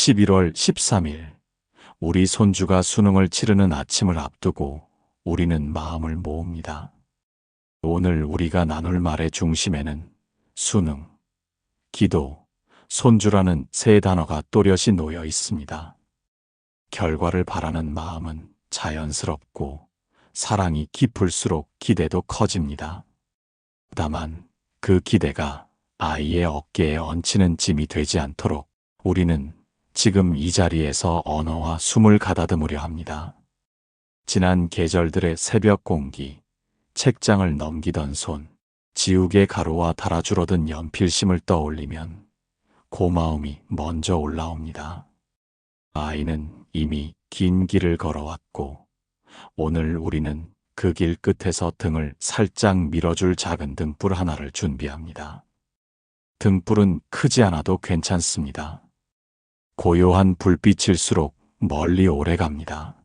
11월 13일, 우리 손주가 수능을 치르는 아침을 앞두고 우리는 마음을 모읍니다. 오늘 우리가 나눌 말의 중심에는 수능, 기도, 손주라는 세 단어가 또렷이 놓여 있습니다. 결과를 바라는 마음은 자연스럽고 사랑이 깊을수록 기대도 커집니다. 다만 그 기대가 아이의 어깨에 얹히는 짐이 되지 않도록 우리는 지금 이 자리에서 언어와 숨을 가다듬으려 합니다. 지난 계절들의 새벽 공기, 책장을 넘기던 손, 지우개 가루와 달아 줄어든 연필심을 떠올리면 고마움이 먼저 올라옵니다. 아이는 이미 긴 길을 걸어왔고 오늘 우리는 그 길 끝에서 등을 살짝 밀어줄 작은 등불 하나를 준비합니다. 등불은 크지 않아도 괜찮습니다. 고요한 불빛일수록 멀리 오래 갑니다.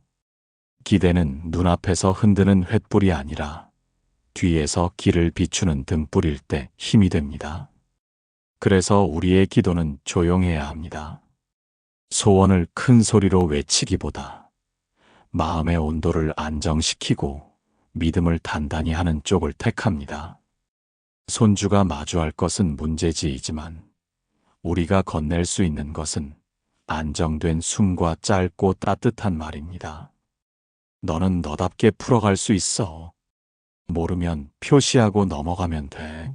기대는 눈앞에서 흔드는 횃불이 아니라 뒤에서 길을 비추는 등불일 때 힘이 됩니다. 그래서 우리의 기도는 조용해야 합니다. 소원을 큰 소리로 외치기보다 마음의 온도를 안정시키고 믿음을 단단히 하는 쪽을 택합니다. 손주가 마주할 것은 문제지이지만 우리가 건넬 수 있는 것은 안정된 숨과 짧고 따뜻한 말입니다. 너는 너답게 풀어갈 수 있어. 모르면 표시하고 넘어가면 돼.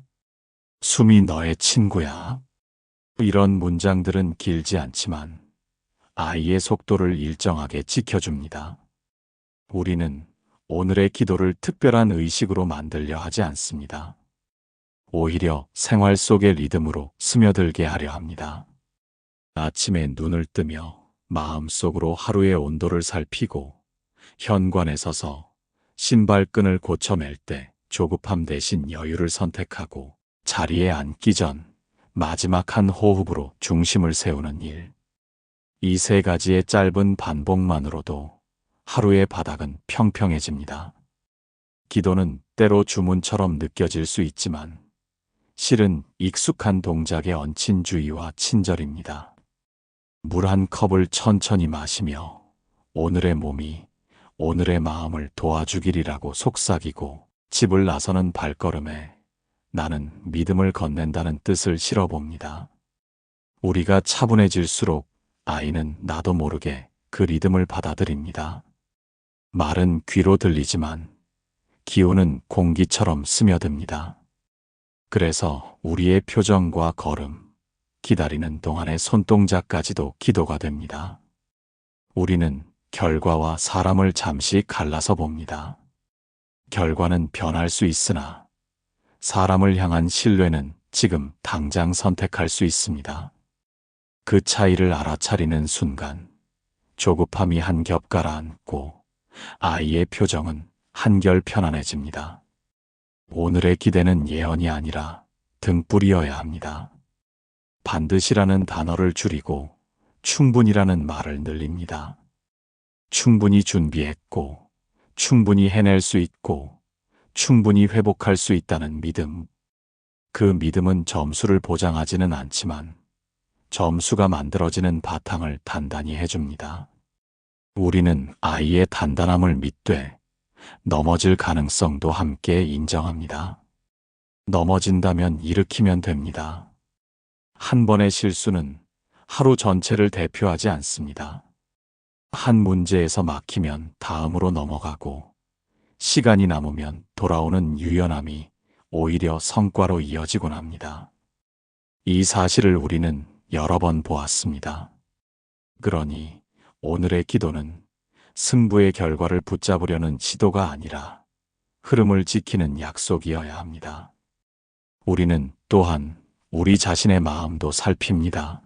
숨이 너의 친구야. 이런 문장들은 길지 않지만 아이의 속도를 일정하게 지켜줍니다. 우리는 오늘의 기도를 특별한 의식으로 만들려 하지 않습니다. 오히려 생활 속의 리듬으로 스며들게 하려 합니다. 아침에 눈을 뜨며 마음속으로 하루의 온도를 살피고 현관에 서서 신발끈을 고쳐맬 때 조급함 대신 여유를 선택하고 자리에 앉기 전 마지막 한 호흡으로 중심을 세우는 일. 이 세 가지의 짧은 반복만으로도 하루의 바닥은 평평해집니다. 기도는 때로 주문처럼 느껴질 수 있지만 실은 익숙한 동작에 얹힌 주의와 친절입니다. 물 한 컵을 천천히 마시며 오늘의 몸이 오늘의 마음을 도와주기리라고 속삭이고 집을 나서는 발걸음에 나는 믿음을 건넨다는 뜻을 실어봅니다. 우리가 차분해질수록 아이는 나도 모르게 그 리듬을 받아들입니다. 말은 귀로 들리지만 기호는 공기처럼 스며듭니다. 그래서 우리의 표정과 걸음, 기다리는 동안의 손동작까지도 기도가 됩니다. 우리는 결과와 사람을 잠시 갈라서 봅니다. 결과는 변할 수 있으나 사람을 향한 신뢰는 지금 당장 선택할 수 있습니다. 그 차이를 알아차리는 순간 조급함이 한 겹 가라앉고 아이의 표정은 한결 편안해집니다. 오늘의 기대는 예언이 아니라 등불이어야 합니다. 반드시라는 단어를 줄이고 충분이라는 말을 늘립니다. 충분히 준비했고, 충분히 해낼 수 있고, 충분히 회복할 수 있다는 믿음. 그 믿음은 점수를 보장하지는 않지만 점수가 만들어지는 바탕을 단단히 해줍니다. 우리는 아이의 단단함을 믿되 넘어질 가능성도 함께 인정합니다. 넘어진다면 일으키면 됩니다. 한 번의 실수는 하루 전체를 대표하지 않습니다. 한 문제에서 막히면 다음으로 넘어가고 시간이 남으면 돌아오는 유연함이 오히려 성과로 이어지곤 합니다. 이 사실을 우리는 여러 번 보았습니다. 그러니 오늘의 기도는 승부의 결과를 붙잡으려는 시도가 아니라 흐름을 지키는 약속이어야 합니다. 우리는 또한 우리 자신의 마음도 살핍니다.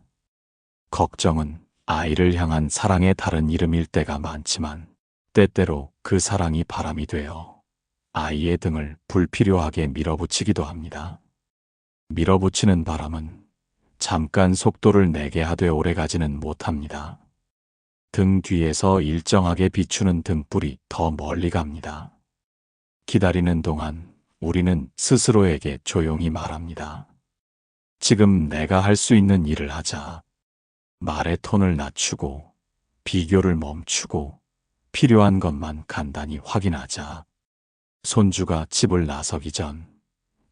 걱정은 아이를 향한 사랑의 다른 이름일 때가 많지만 때때로 그 사랑이 바람이 되어 아이의 등을 불필요하게 밀어붙이기도 합니다. 밀어붙이는 바람은 잠깐 속도를 내게 하되 오래가지는 못합니다. 등 뒤에서 일정하게 비추는 등불이 더 멀리 갑니다. 기다리는 동안 우리는 스스로에게 조용히 말합니다. 지금 내가 할 수 있는 일을 하자. 말의 톤을 낮추고 비교를 멈추고 필요한 것만 간단히 확인하자. 손주가 집을 나서기 전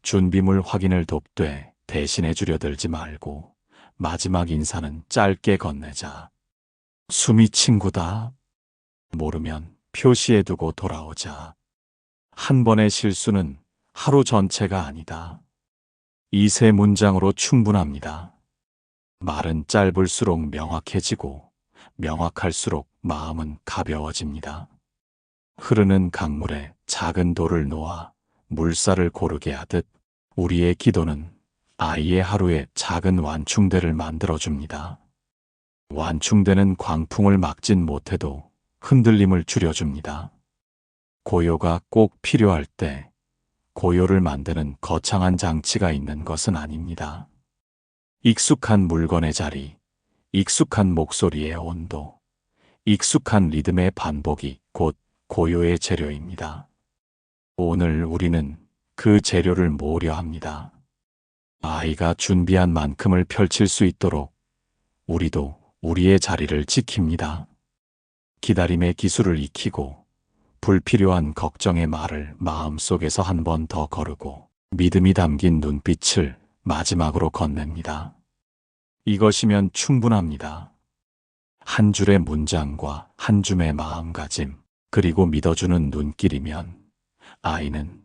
준비물 확인을 돕되 대신해 주려 들지 말고 마지막 인사는 짧게 건네자. 수미 친구다. 모르면 표시해두고 돌아오자. 한 번의 실수는 하루 전체가 아니다. 이 세 문장으로 충분합니다. 말은 짧을수록 명확해지고 명확할수록 마음은 가벼워집니다. 흐르는 강물에 작은 돌을 놓아 물살을 고르게 하듯 우리의 기도는 아이의 하루에 작은 완충대를 만들어줍니다. 완충대는 광풍을 막진 못해도 흔들림을 줄여줍니다. 고요가 꼭 필요할 때 고요를 만드는 거창한 장치가 있는 것은 아닙니다. 익숙한 물건의 자리, 익숙한 목소리의 온도, 익숙한 리듬의 반복이 곧 고요의 재료입니다. 오늘 우리는 그 재료를 모으려 합니다. 아이가 준비한 만큼을 펼칠 수 있도록 우리도 우리의 자리를 지킵니다. 기다림의 기술을 익히고 불필요한 걱정의 말을 마음속에서 한 번 더 거르고 믿음이 담긴 눈빛을 마지막으로 건넵니다. 이것이면 충분합니다. 한 줄의 문장과 한 줌의 마음가짐, 그리고 믿어주는 눈길이면 아이는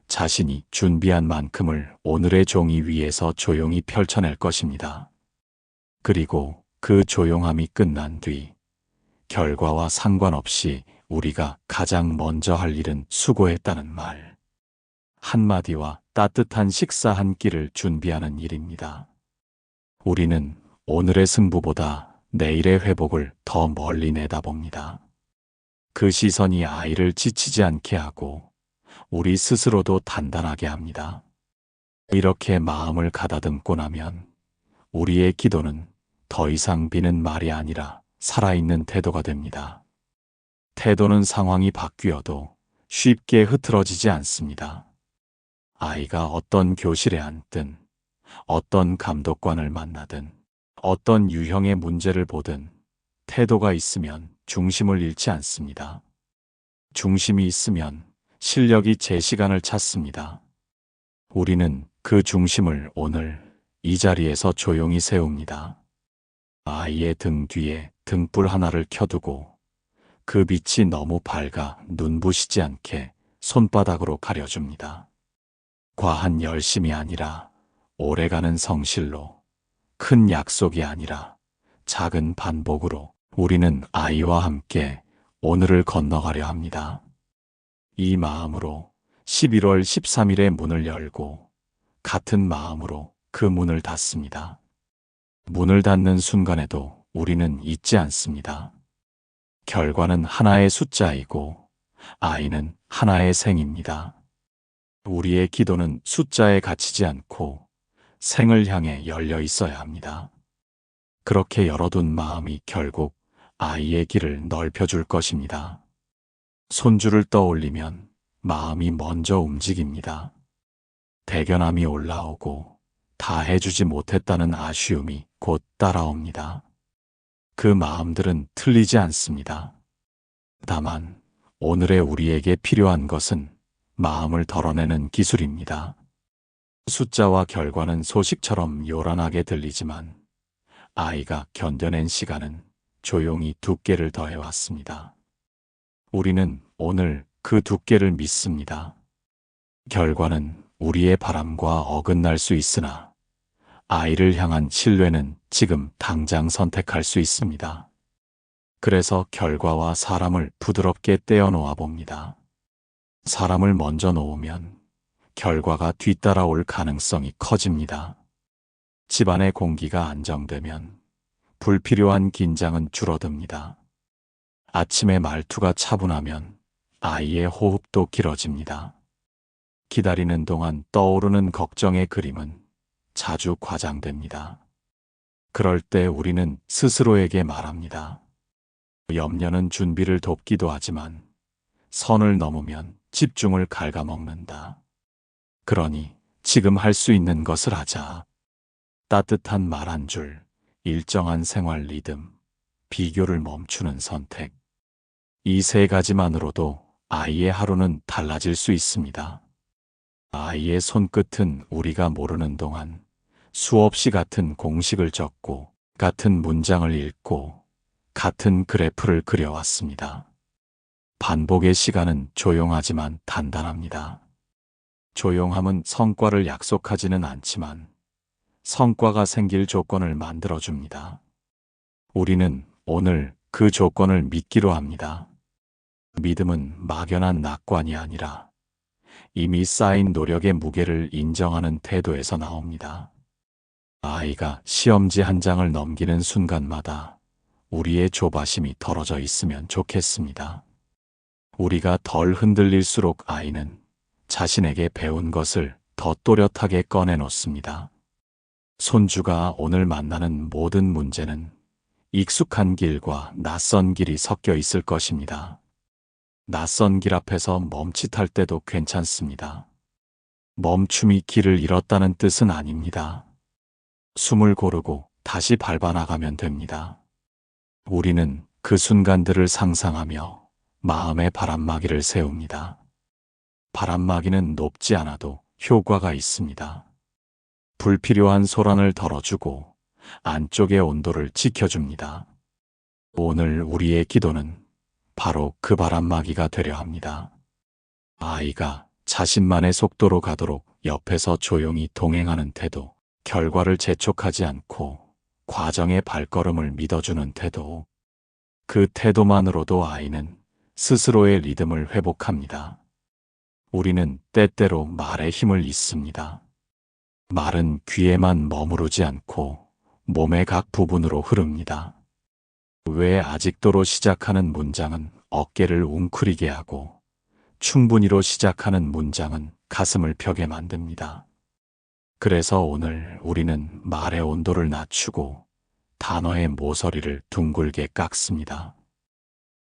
자신이 준비한 만큼을 오늘의 종이 위에서 조용히 펼쳐낼 것입니다. 그리고 그 조용함이 끝난 뒤 결과와 상관없이 우리가 가장 먼저 할 일은 수고했다는 말 한마디와 따뜻한 식사 한 끼를 준비하는 일입니다. 우리는 오늘의 승부보다 내일의 회복을 더 멀리 내다봅니다. 그 시선이 아이를 지치지 않게 하고 우리 스스로도 단단하게 합니다. 이렇게 마음을 가다듬고 나면 우리의 기도는 더 이상 비는 말이 아니라 살아있는 태도가 됩니다. 태도는 상황이 바뀌어도 쉽게 흐트러지지 않습니다. 아이가 어떤 교실에 앉든, 어떤 감독관을 만나든, 어떤 유형의 문제를 보든 태도가 있으면 중심을 잃지 않습니다. 중심이 있으면 실력이 제 시간을 찾습니다. 우리는 그 중심을 오늘 이 자리에서 조용히 세웁니다. 아이의 등 뒤에 등불 하나를 켜두고 그 빛이 너무 밝아 눈부시지 않게 손바닥으로 가려줍니다. 과한 열심이 아니라 오래가는 성실로, 큰 약속이 아니라 작은 반복으로 우리는 아이와 함께 오늘을 건너가려 합니다. 이 마음으로 11월 13일에 문을 열고 같은 마음으로 그 문을 닫습니다. 문을 닫는 순간에도 우리는 잊지 않습니다. 결과는 하나의 숫자이고 아이는 하나의 생입니다. 우리의 기도는 숫자에 갇히지 않고 생을 향해 열려 있어야 합니다. 그렇게 열어둔 마음이 결국 아이의 길을 넓혀줄 것입니다. 손주를 떠올리면 마음이 먼저 움직입니다. 대견함이 올라오고 다 해주지 못했다는 아쉬움이 곧 따라옵니다. 그 마음들은 틀리지 않습니다. 다만 오늘의 우리에게 필요한 것은 마음을 덜어내는 기술입니다. 숫자와 결과는 소식처럼 요란하게 들리지만 아이가 견뎌낸 시간은 조용히 두께를 더해왔습니다. 우리는 오늘 그 두께를 믿습니다. 결과는 우리의 바람과 어긋날 수 있으나 아이를 향한 신뢰는 지금 당장 선택할 수 있습니다. 그래서 결과와 사람을 부드럽게 떼어놓아 봅니다. 사람을 먼저 놓으면 결과가 뒤따라올 가능성이 커집니다. 집안의 공기가 안정되면 불필요한 긴장은 줄어듭니다. 아침의 말투가 차분하면 아이의 호흡도 길어집니다. 기다리는 동안 떠오르는 걱정의 그림은 자주 과장됩니다. 그럴 때 우리는 스스로에게 말합니다. 염려는 준비를 돕기도 하지만 선을 넘으면 집중을 갉아먹는다. 그러니 지금 할 수 있는 것을 하자. 따뜻한 말 한 줄, 일정한 생활 리듬, 비교를 멈추는 선택. 이 세 가지만으로도 아이의 하루는 달라질 수 있습니다. 아이의 손끝은 우리가 모르는 동안 수없이 같은 공식을 적고 같은 문장을 읽고 같은 그래프를 그려왔습니다. 반복의 시간은 조용하지만 단단합니다. 조용함은 성과를 약속하지는 않지만 성과가 생길 조건을 만들어줍니다. 우리는 오늘 그 조건을 믿기로 합니다. 믿음은 막연한 낙관이 아니라 이미 쌓인 노력의 무게를 인정하는 태도에서 나옵니다. 아이가 시험지 한 장을 넘기는 순간마다 우리의 조바심이 덜어져 있으면 좋겠습니다. 우리가 덜 흔들릴수록 아이는 자신에게 배운 것을 더 또렷하게 꺼내놓습니다. 손주가 오늘 만나는 모든 문제는 익숙한 길과 낯선 길이 섞여 있을 것입니다. 낯선 길 앞에서 멈칫할 때도 괜찮습니다. 멈춤이 길을 잃었다는 뜻은 아닙니다. 숨을 고르고 다시 밟아나가면 됩니다. 우리는 그 순간들을 상상하며 마음의 바람막이를 세웁니다. 바람막이는 높지 않아도 효과가 있습니다. 불필요한 소란을 덜어주고 안쪽의 온도를 지켜줍니다. 오늘 우리의 기도는 바로 그 바람막이가 되려 합니다. 아이가 자신만의 속도로 가도록 옆에서 조용히 동행하는 태도, 결과를 재촉하지 않고 과정의 발걸음을 믿어주는 태도. 그 태도만으로도 아이는 스스로의 리듬을 회복합니다. 우리는 때때로 말에 힘을 잊습니다. 말은 귀에만 머무르지 않고 몸의 각 부분으로 흐릅니다. 왜 아직도로 시작하는 문장은 어깨를 웅크리게 하고 충분히로 시작하는 문장은 가슴을 펴게 만듭니다. 그래서 오늘 우리는 말의 온도를 낮추고 단어의 모서리를 둥글게 깎습니다.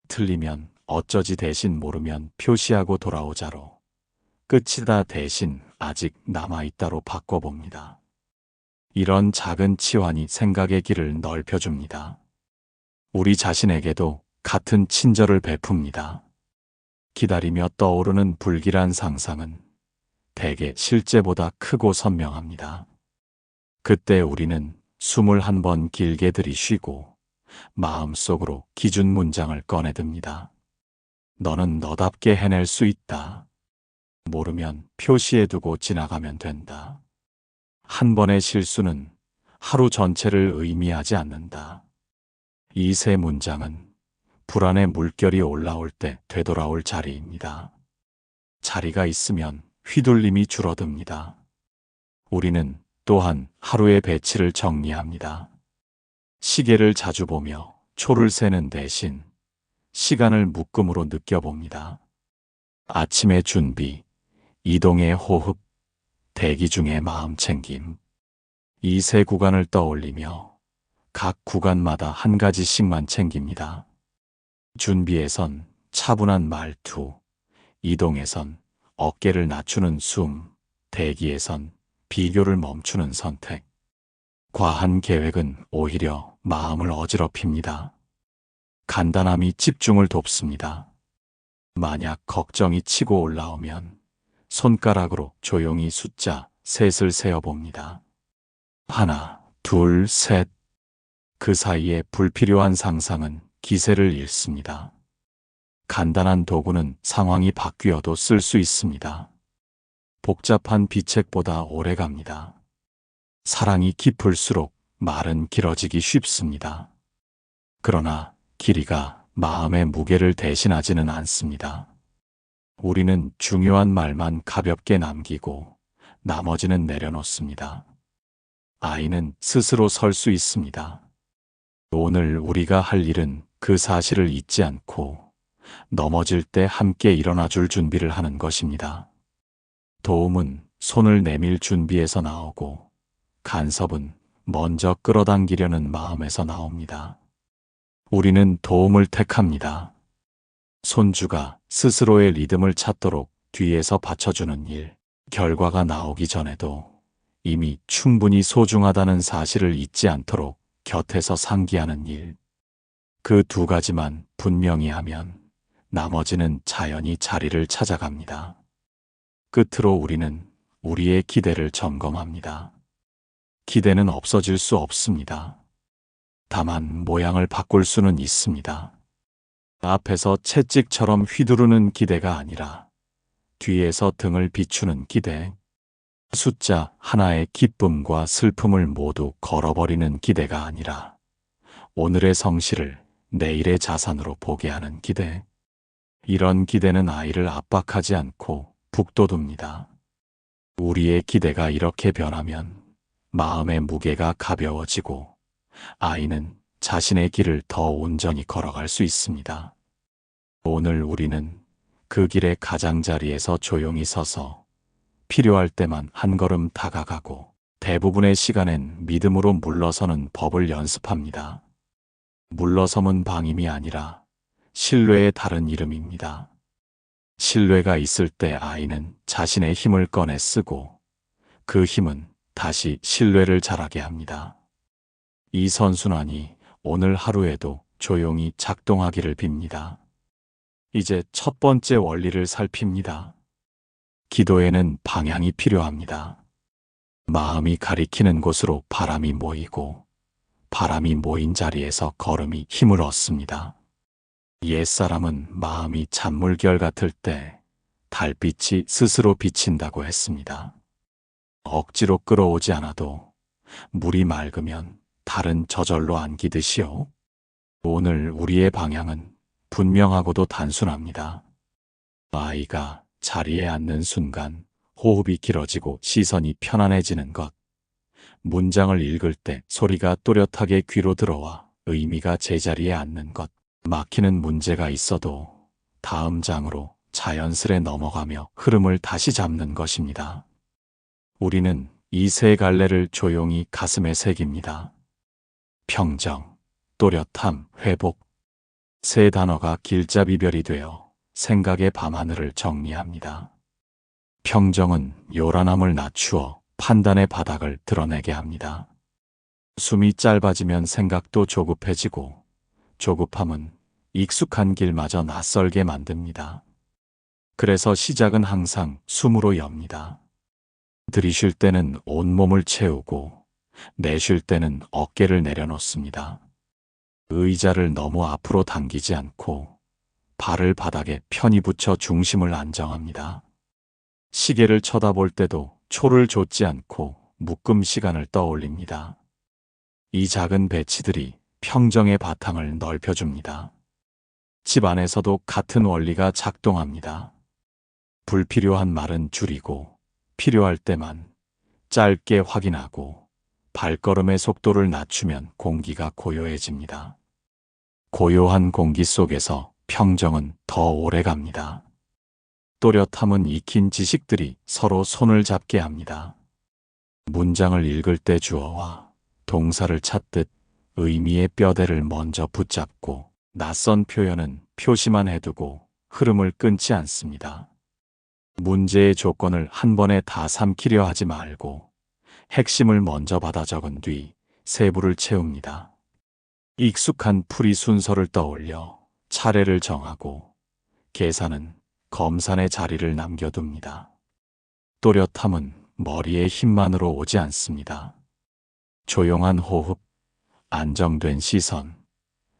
틀리면 어쩌지 대신 모르면 표시하고 돌아오자로, 끝이다 대신 아직 남아있다로 바꿔봅니다. 이런 작은 치환이 생각의 길을 넓혀줍니다. 우리 자신에게도 같은 친절을 베풉니다. 기다리며 떠오르는 불길한 상상은 대개 실제보다 크고 선명합니다. 그때 우리는 숨을 한 번 길게 들이쉬고 마음속으로 기준 문장을 꺼내듭니다. 너는 너답게 해낼 수 있다. 모르면 표시해두고 지나가면 된다. 한 번의 실수는 하루 전체를 의미하지 않는다. 이 세 문장은 불안의 물결이 올라올 때 되돌아올 자리입니다. 자리가 있으면 휘둘림이 줄어듭니다. 우리는 또한 하루의 배치를 정리합니다. 시계를 자주 보며 초를 세는 대신 시간을 묶음으로 느껴봅니다. 아침의 준비, 이동의 호흡, 대기 중의 마음 챙김. 이 세 구간을 떠올리며 각 구간마다 한 가지씩만 챙깁니다. 준비에선 차분한 말투, 이동에선 어깨를 낮추는 숨, 대기에선 비교를 멈추는 선택. 과한 계획은 오히려 마음을 어지럽힙니다. 간단함이 집중을 돕습니다. 만약 걱정이 치고 올라오면 손가락으로 조용히 숫자 셋을 세어봅니다. 하나, 둘, 셋. 그 사이에 불필요한 상상은 기세를 잃습니다. 간단한 도구는 상황이 바뀌어도 쓸 수 있습니다. 복잡한 비책보다 오래 갑니다. 사랑이 깊을수록 말은 길어지기 쉽습니다. 그러나 길이가 마음의 무게를 대신하지는 않습니다. 우리는 중요한 말만 가볍게 남기고 나머지는 내려놓습니다. 아이는 스스로 설 수 있습니다. 오늘 우리가 할 일은 그 사실을 잊지 않고 넘어질 때 함께 일어나 줄 준비를 하는 것입니다. 도움은 손을 내밀 준비에서 나오고 간섭은 먼저 끌어당기려는 마음에서 나옵니다. 우리는 도움을 택합니다. 손주가 스스로의 리듬을 찾도록 뒤에서 받쳐주는 일, 결과가 나오기 전에도 이미 충분히 소중하다는 사실을 잊지 않도록 곁에서 상기하는 일. 그 두 가지만 분명히 하면 나머지는 자연히 자리를 찾아갑니다. 끝으로 우리는 우리의 기대를 점검합니다. 기대는 없어질 수 없습니다. 다만 모양을 바꿀 수는 있습니다. 앞에서 채찍처럼 휘두르는 기대가 아니라 뒤에서 등을 비추는 기대. 숫자 하나의 기쁨과 슬픔을 모두 걸어버리는 기대가 아니라 오늘의 성실을 내일의 자산으로 보게 하는 기대. 이런 기대는 아이를 압박하지 않고 북돋웁니다. 우리의 기대가 이렇게 변하면 마음의 무게가 가벼워지고 아이는 자신의 길을 더 온전히 걸어갈 수 있습니다. 오늘 우리는 그 길의 가장자리에서 조용히 서서 필요할 때만 한 걸음 다가가고 대부분의 시간엔 믿음으로 물러서는 법을 연습합니다. 물러섬은 방임이 아니라 신뢰의 다른 이름입니다. 신뢰가 있을 때 아이는 자신의 힘을 꺼내 쓰고 그 힘은 다시 신뢰를 자라게 합니다. 이 선순환이 오늘 하루에도 조용히 작동하기를 빕니다. 이제 첫 번째 원리를 살핍니다. 기도에는 방향이 필요합니다. 마음이 가리키는 곳으로 바람이 모이고 바람이 모인 자리에서 걸음이 힘을 얻습니다. 옛사람은 마음이 잔물결 같을 때 달빛이 스스로 비친다고 했습니다. 억지로 끌어오지 않아도 물이 맑으면 달은 저절로 안기듯이요. 오늘 우리의 방향은 분명하고도 단순합니다. 아이가 자리에 앉는 순간 호흡이 길어지고 시선이 편안해지는 것. 문장을 읽을 때 소리가 또렷하게 귀로 들어와 의미가 제자리에 앉는 것. 막히는 문제가 있어도 다음 장으로 자연스레 넘어가며 흐름을 다시 잡는 것입니다. 우리는 이 세 갈래를 조용히 가슴에 새깁니다. 평정, 또렷함, 회복. 세 단어가 길잡이별이 되어 생각의 밤하늘을 정리합니다. 평정은 요란함을 낮추어 판단의 바닥을 드러내게 합니다. 숨이 짧아지면 생각도 조급해지고 조급함은 익숙한 길마저 낯설게 만듭니다. 그래서 시작은 항상 숨으로 엽니다. 들이쉴 때는 온몸을 채우고 내쉴 때는 어깨를 내려놓습니다. 의자를 너무 앞으로 당기지 않고 발을 바닥에 편히 붙여 중심을 안정합니다. 시계를 쳐다볼 때도 초를 좇지 않고 묶음 시간을 떠올립니다. 이 작은 배치들이 평정의 바탕을 넓혀줍니다. 집 안에서도 같은 원리가 작동합니다. 불필요한 말은 줄이고 필요할 때만 짧게 확인하고 발걸음의 속도를 낮추면 공기가 고요해집니다. 고요한 공기 속에서 평정은 더 오래 갑니다. 또렷함은 익힌 지식들이 서로 손을 잡게 합니다. 문장을 읽을 때 주어와 동사를 찾듯 의미의 뼈대를 먼저 붙잡고 낯선 표현은 표시만 해두고 흐름을 끊지 않습니다. 문제의 조건을 한 번에 다 삼키려 하지 말고 핵심을 먼저 받아 적은 뒤 세부를 채웁니다. 익숙한 풀이 순서를 떠올려 차례를 정하고 계산은 검산의 자리를 남겨둡니다. 또렷함은 머리의 힘만으로 오지 않습니다. 조용한 호흡, 안정된 시선,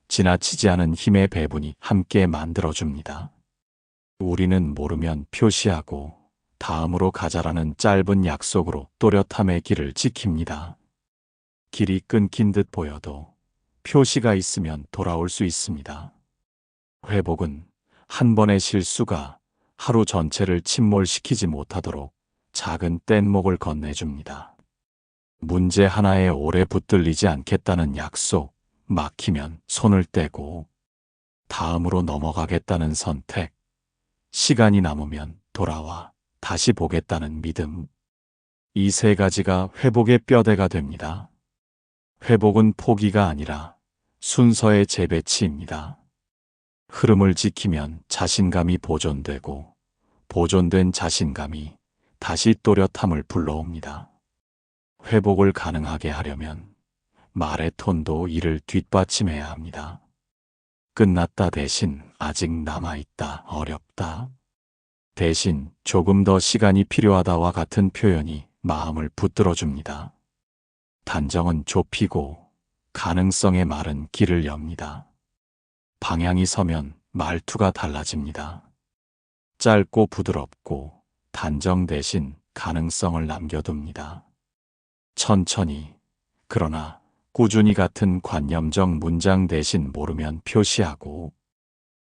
지나치지 않은 힘의 배분이 함께 만들어줍니다. 우리는 모르면 표시하고 다음으로 가자라는 짧은 약속으로 또렷함의 길을 지킵니다. 길이 끊긴 듯 보여도 표시가 있으면 돌아올 수 있습니다. 회복은 한 번의 실수가 하루 전체를 침몰시키지 못하도록 작은 뗏목을 건네줍니다. 문제 하나에 오래 붙들리지 않겠다는 약속, 막히면 손을 떼고 다음으로 넘어가겠다는 선택, 시간이 남으면 돌아와 다시 보겠다는 믿음. 이 세 가지가 회복의 뼈대가 됩니다. 회복은 포기가 아니라 순서의 재배치입니다. 흐름을 지키면 자신감이 보존되고 보존된 자신감이 다시 또렷함을 불러옵니다. 회복을 가능하게 하려면 말의 톤도 이를 뒷받침해야 합니다. 끝났다 대신 아직 남아있다, 어렵다. 대신 조금 더 시간이 필요하다와 같은 표현이 마음을 붙들어줍니다. 단정은 좁히고 가능성의 말은 길을 엽니다. 방향이 서면 말투가 달라집니다. 짧고 부드럽고 단정 대신 가능성을 남겨둡니다. 천천히, 그러나 꾸준히 같은 관념적 문장 대신 모르면 표시하고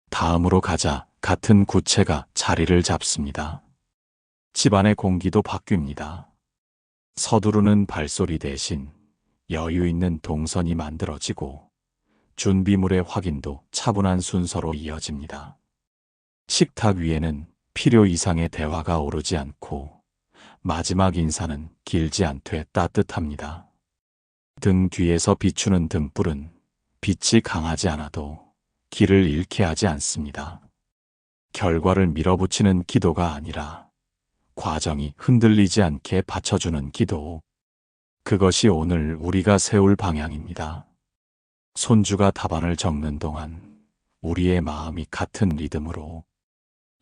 다음으로 가자 같은 구체가 자리를 잡습니다. 집안의 공기도 바뀝니다. 서두르는 발소리 대신 여유 있는 동선이 만들어지고 준비물의 확인도 차분한 순서로 이어집니다. 식탁 위에는 필요 이상의 대화가 오르지 않고 마지막 인사는 길지 않되 따뜻합니다. 등 뒤에서 비추는 등불은 빛이 강하지 않아도 길을 잃게 하지 않습니다. 결과를 밀어붙이는 기도가 아니라 과정이 흔들리지 않게 받쳐주는 기도. 그것이 오늘 우리가 세울 방향입니다. 손주가 답안을 적는 동안 우리의 마음이 같은 리듬으로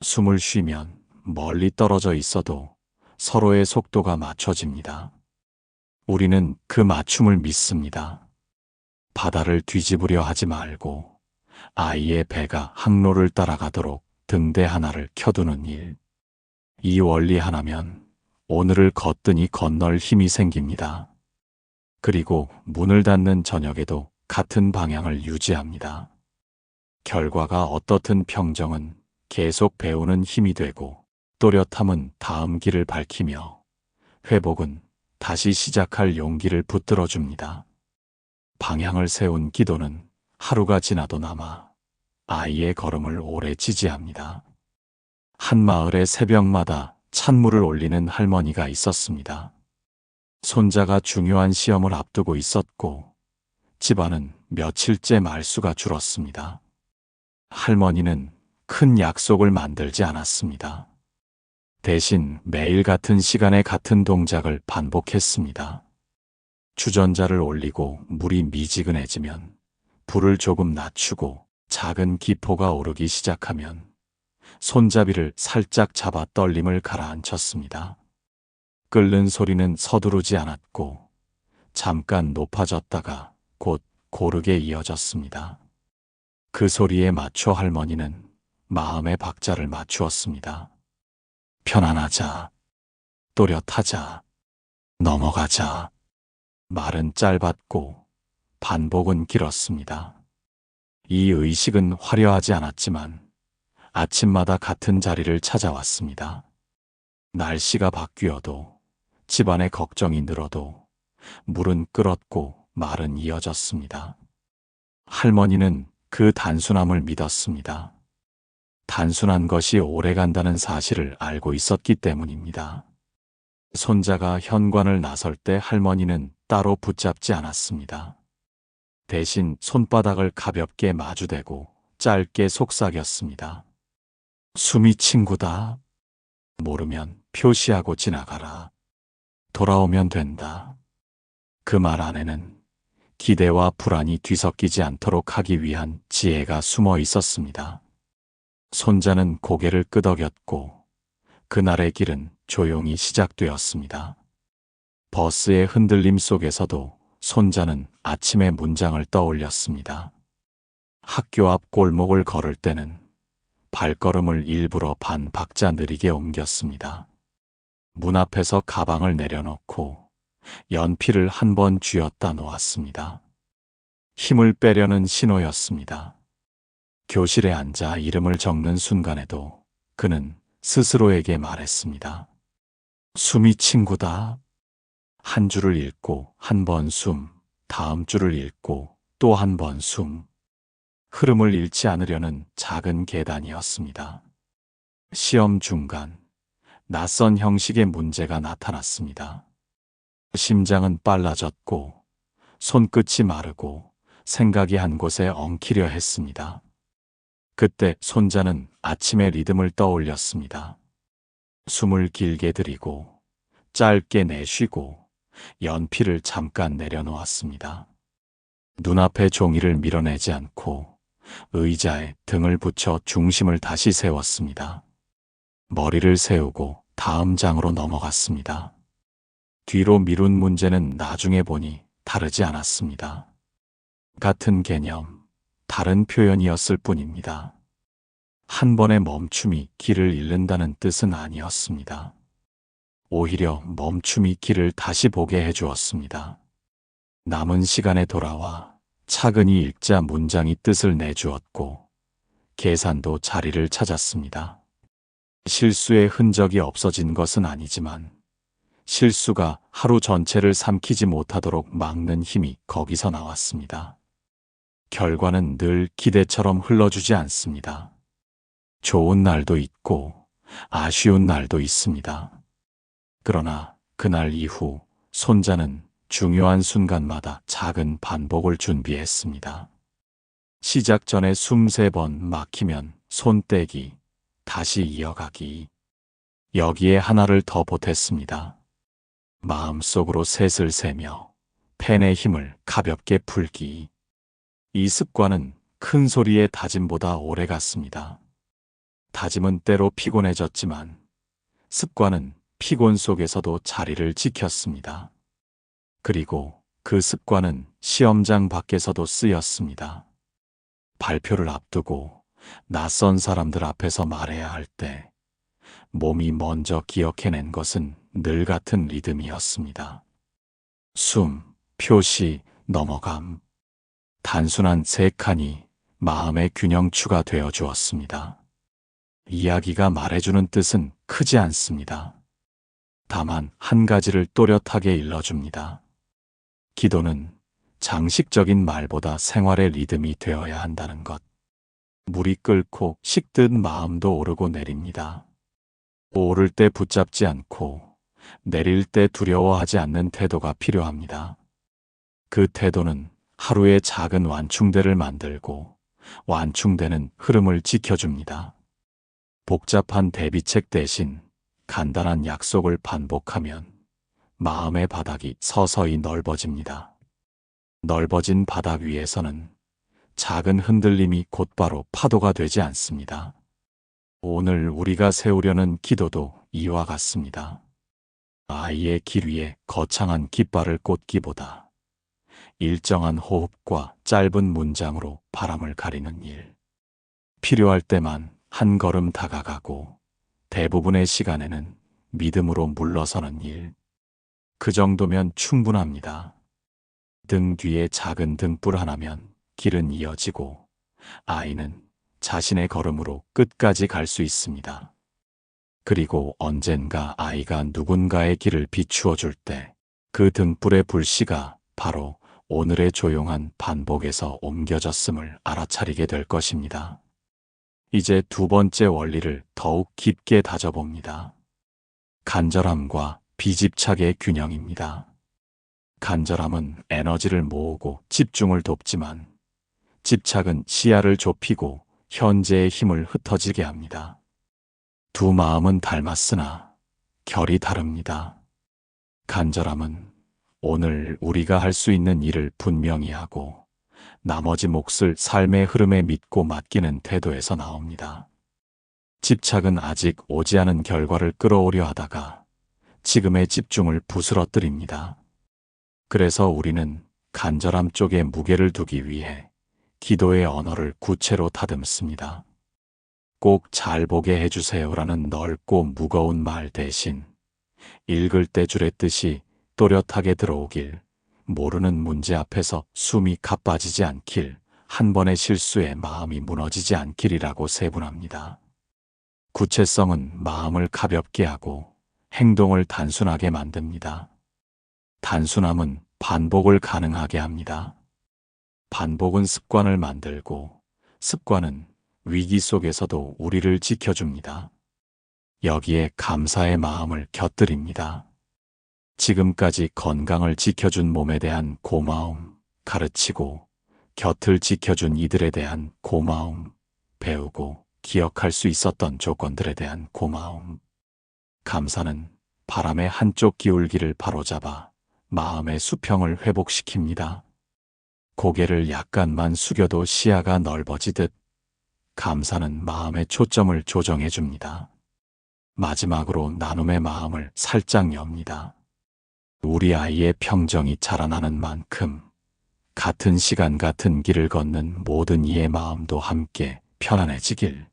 숨을 쉬면 멀리 떨어져 있어도 서로의 속도가 맞춰집니다. 우리는 그 맞춤을 믿습니다. 바다를 뒤집으려 하지 말고 아이의 배가 항로를 따라가도록 등대 하나를 켜두는 일. 이 원리 하나면 오늘을 거뜬히 건널 힘이 생깁니다. 그리고 문을 닫는 저녁에도 같은 방향을 유지합니다. 결과가 어떻든 평정은 계속 배우는 힘이 되고 또렷함은 다음 길을 밝히며 회복은 다시 시작할 용기를 붙들어줍니다. 방향을 세운 기도는 하루가 지나도 남아 아이의 걸음을 오래 지지합니다. 한 마을의 새벽마다 찬물을 올리는 할머니가 있었습니다. 손자가 중요한 시험을 앞두고 있었고 집안은 며칠째 말수가 줄었습니다. 할머니는 큰 약속을 만들지 않았습니다. 대신 매일 같은 시간에 같은 동작을 반복했습니다. 주전자를 올리고 물이 미지근해지면 불을 조금 낮추고 작은 기포가 오르기 시작하면 손잡이를 살짝 잡아 떨림을 가라앉혔습니다. 끓는 소리는 서두르지 않았고 잠깐 높아졌다가 곧 고르게 이어졌습니다. 그 소리에 맞춰 할머니는 마음의 박자를 맞추었습니다. 편안하자, 또렷하자, 넘어가자. 말은 짧았고 반복은 길었습니다. 이 의식은 화려하지 않았지만 아침마다 같은 자리를 찾아왔습니다. 날씨가 바뀌어도 집안의 걱정이 늘어도 물은 끓었고 말은 이어졌습니다. 할머니는 그 단순함을 믿었습니다. 단순한 것이 오래간다는 사실을 알고 있었기 때문입니다. 손자가 현관을 나설 때 할머니는 따로 붙잡지 않았습니다. 대신 손바닥을 가볍게 마주대고 짧게 속삭였습니다. 숨이 친구다. 모르면 표시하고 지나가라. 돌아오면 된다. 그 말 안에는 기대와 불안이 뒤섞이지 않도록 하기 위한 지혜가 숨어 있었습니다. 손자는 고개를 끄덕였고 그날의 길은 조용히 시작되었습니다. 버스의 흔들림 속에서도 손자는 아침의 문장을 떠올렸습니다. 학교 앞 골목을 걸을 때는 발걸음을 일부러 반 박자 느리게 옮겼습니다. 문 앞에서 가방을 내려놓고 연필을 한 번 쥐었다 놓았습니다. 힘을 빼려는 신호였습니다. 교실에 앉아 이름을 적는 순간에도 그는 스스로에게 말했습니다. 숨이 친구다. 한 줄을 읽고 한 번 숨, 다음 줄을 읽고 또 한 번 숨. 흐름을 잃지 않으려는 작은 계단이었습니다. 시험 중간, 낯선 형식의 문제가 나타났습니다. 심장은 빨라졌고, 손끝이 마르고, 생각이 한 곳에 엉키려 했습니다. 그때 손자는 아침의 리듬을 떠올렸습니다. 숨을 길게 들이고, 짧게 내쉬고, 연필을 잠깐 내려놓았습니다. 눈앞에 종이를 밀어내지 않고 의자에 등을 붙여 중심을 다시 세웠습니다. 머리를 세우고 다음 장으로 넘어갔습니다. 뒤로 미룬 문제는 나중에 보니 다르지 않았습니다. 같은 개념, 다른 표현이었을 뿐입니다. 한 번의 멈춤이 길을 잃는다는 뜻은 아니었습니다. 오히려 멈춤이 길을 다시 보게 해주었습니다. 남은 시간에 돌아와 차근히 읽자 문장이 뜻을 내주었고 계산도 자리를 찾았습니다. 실수의 흔적이 없어진 것은 아니지만 실수가 하루 전체를 삼키지 못하도록 막는 힘이 거기서 나왔습니다. 결과는 늘 기대처럼 흘러주지 않습니다. 좋은 날도 있고 아쉬운 날도 있습니다. 그러나 그날 이후 손자는 중요한 순간마다 작은 반복을 준비했습니다. 시작 전에 23번 막히면 손 떼기, 다시 이어가기. 여기에 하나를 더 보탰습니다. 마음속으로 셋을 세며 펜의 힘을 가볍게 풀기. 이 습관은 큰 소리의 다짐보다 오래 갔습니다. 다짐은 때로 피곤해졌지만 습관은 피곤 속에서도 자리를 지켰습니다. 그리고 그 습관은 시험장 밖에서도 쓰였습니다. 발표를 앞두고 낯선 사람들 앞에서 말해야 할 때 몸이 먼저 기억해낸 것은 늘 같은 리듬이었습니다. 숨, 표시, 넘어감. 단순한 세 칸이 마음의 균형추가 되어 주었습니다. 이야기가 말해주는 뜻은 크지 않습니다. 다만 한 가지를 또렷하게 일러줍니다. 기도는 장식적인 말보다 생활의 리듬이 되어야 한다는 것. 물이 끓고 식듯 마음도 오르고 내립니다. 오를 때 붙잡지 않고 내릴 때 두려워하지 않는 태도가 필요합니다. 그 태도는 하루의 작은 완충대를 만들고 완충되는 흐름을 지켜줍니다. 복잡한 대비책 대신 간단한 약속을 반복하면 마음의 바닥이 서서히 넓어집니다. 넓어진 바닥 위에서는 작은 흔들림이 곧바로 파도가 되지 않습니다. 오늘 우리가 세우려는 기도도 이와 같습니다. 아이의 길 위에 거창한 깃발을 꽂기보다 일정한 호흡과 짧은 문장으로 바람을 가리는 일. 필요할 때만 한 걸음 다가가고 대부분의 시간에는 믿음으로 물러서는 일. 그 정도면 충분합니다. 등 뒤에 작은 등불 하나면 길은 이어지고 아이는 자신의 걸음으로 끝까지 갈 수 있습니다. 그리고 언젠가 아이가 누군가의 길을 비추어 줄 때 그 등불의 불씨가 바로 오늘의 조용한 반복에서 옮겨졌음을 알아차리게 될 것입니다. 이제 두 번째 원리를 더욱 깊게 다져봅니다. 간절함과 비집착의 균형입니다. 간절함은 에너지를 모으고 집중을 돕지만 집착은 시야를 좁히고 현재의 힘을 흩어지게 합니다. 두 마음은 닮았으나 결이 다릅니다. 간절함은 오늘 우리가 할 수 있는 일을 분명히 하고 나머지 몫을 삶의 흐름에 믿고 맡기는 태도에서 나옵니다. 집착은 아직 오지 않은 결과를 끌어오려 하다가 지금의 집중을 부스러뜨립니다. 그래서 우리는 간절함 쪽에 무게를 두기 위해 기도의 언어를 구체로 다듬습니다. 꼭 잘 보게 해주세요라는 넓고 무거운 말 대신 읽을 때 줄의 뜻이 또렷하게 들어오길, 모르는 문제 앞에서 숨이 가빠지지 않길, 한 번의 실수에 마음이 무너지지 않길이라고 세분합니다. 구체성은 마음을 가볍게 하고 행동을 단순하게 만듭니다. 단순함은 반복을 가능하게 합니다. 반복은 습관을 만들고 습관은 위기 속에서도 우리를 지켜줍니다. 여기에 감사의 마음을 곁들입니다. 지금까지 건강을 지켜준 몸에 대한 고마움, 가르치고 곁을 지켜준 이들에 대한 고마움, 배우고 기억할 수 있었던 조건들에 대한 고마움. 감사는 바람의 한쪽 기울기를 바로잡아 마음의 수평을 회복시킵니다. 고개를 약간만 숙여도 시야가 넓어지듯 감사는 마음의 초점을 조정해 줍니다. 마지막으로 나눔의 마음을 살짝 엽니다. 우리 아이의 평정이 자라나는 만큼 같은 시간 같은 길을 걷는 모든 이의 마음도 함께 편안해지길.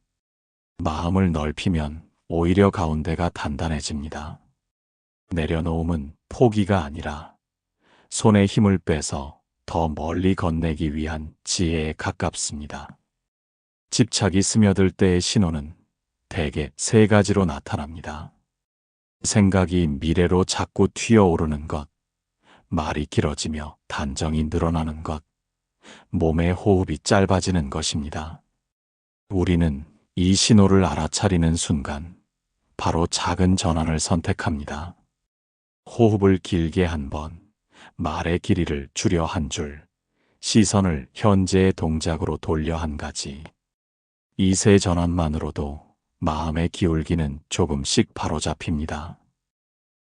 마음을 넓히면 오히려 가운데가 단단해집니다. 내려놓음은 포기가 아니라 손에 힘을 빼서 더 멀리 건네기 위한 지혜에 가깝습니다. 집착이 스며들 때의 신호는 대개 세 가지로 나타납니다. 생각이 미래로 자꾸 튀어오르는 것, 말이 길어지며 단정이 늘어나는 것, 몸의 호흡이 짧아지는 것입니다. 우리는 이 신호를 알아차리는 순간 바로 작은 전환을 선택합니다. 호흡을 길게 한 번, 말의 길이를 줄여 한 줄, 시선을 현재의 동작으로 돌려 한 가지. 이 세 전환만으로도 마음의 기울기는 조금씩 바로잡힙니다.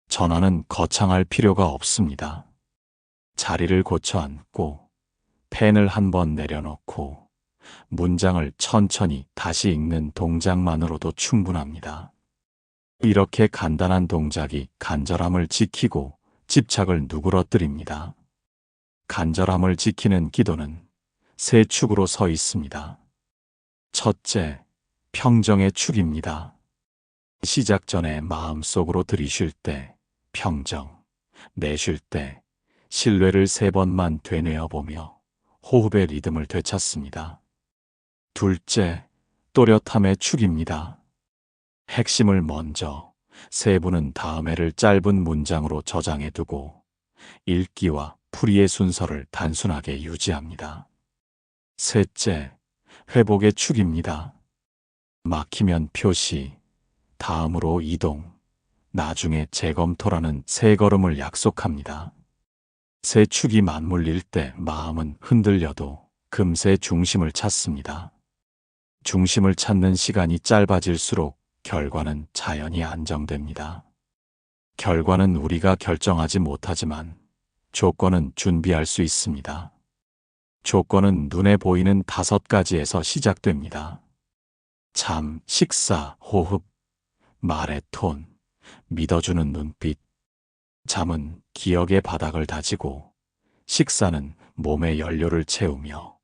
전환은 거창할 필요가 없습니다. 자리를 고쳐 앉고 펜을 한 번 내려놓고 문장을 천천히 다시 읽는 동작만으로도 충분합니다. 이렇게 간단한 동작이 간절함을 지키고 집착을 누그러뜨립니다. 간절함을 지키는 기도는 세 축으로 서 있습니다. 첫째, 평정의 축입니다. 시작 전에 마음속으로 들이쉴 때 평정, 내쉴 때 신뢰를 3번만 되뇌어보며 호흡의 리듬을 되찾습니다. 둘째, 또렷함의 축입니다. 핵심을 먼저, 세부는 다음에를 짧은 문장으로 저장해두고 읽기와 풀이의 순서를 단순하게 유지합니다. 셋째, 회복의 축입니다. 막히면 표시, 다음으로 이동, 나중에 재검토라는 세 걸음을 약속합니다. 세 축이 맞물릴 때 마음은 흔들려도 금세 중심을 찾습니다. 중심을 찾는 시간이 짧아질수록 결과는 자연히 안정됩니다. 결과는 우리가 결정하지 못하지만 조건은 준비할 수 있습니다. 조건은 눈에 보이는 5가지에서 시작됩니다. 잠, 식사, 호흡, 말의 톤, 믿어주는 눈빛. 잠은 기억의 바닥을 다지고, 식사는 몸의 연료를 채우며,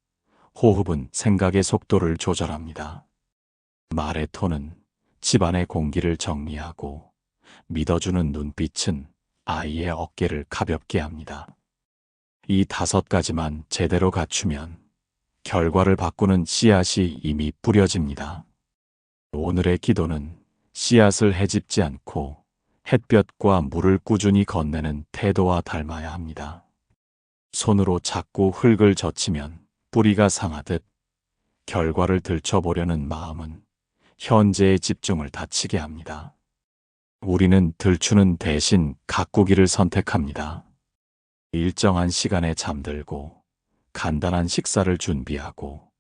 호흡은 생각의 속도를 조절합니다. 말의 톤은 집안의 공기를 정리하고, 믿어주는 눈빛은 아이의 어깨를 가볍게 합니다. 이 5가지만 제대로 갖추면 결과를 바꾸는 씨앗이 이미 뿌려집니다. 오늘의 기도는 씨앗을 헤집지 않고 햇볕과 물을 꾸준히 건네는 태도와 닮아야 합니다. 손으로 자꾸 흙을 젖히면 뿌리가 상하듯 결과를 들춰보려는 마음은 현재의 집중을 다치게 합니다. 우리는 들추는 대신 가꾸기를 선택합니다. 일정한 시간에 잠들고 간단한 식사를 준비하고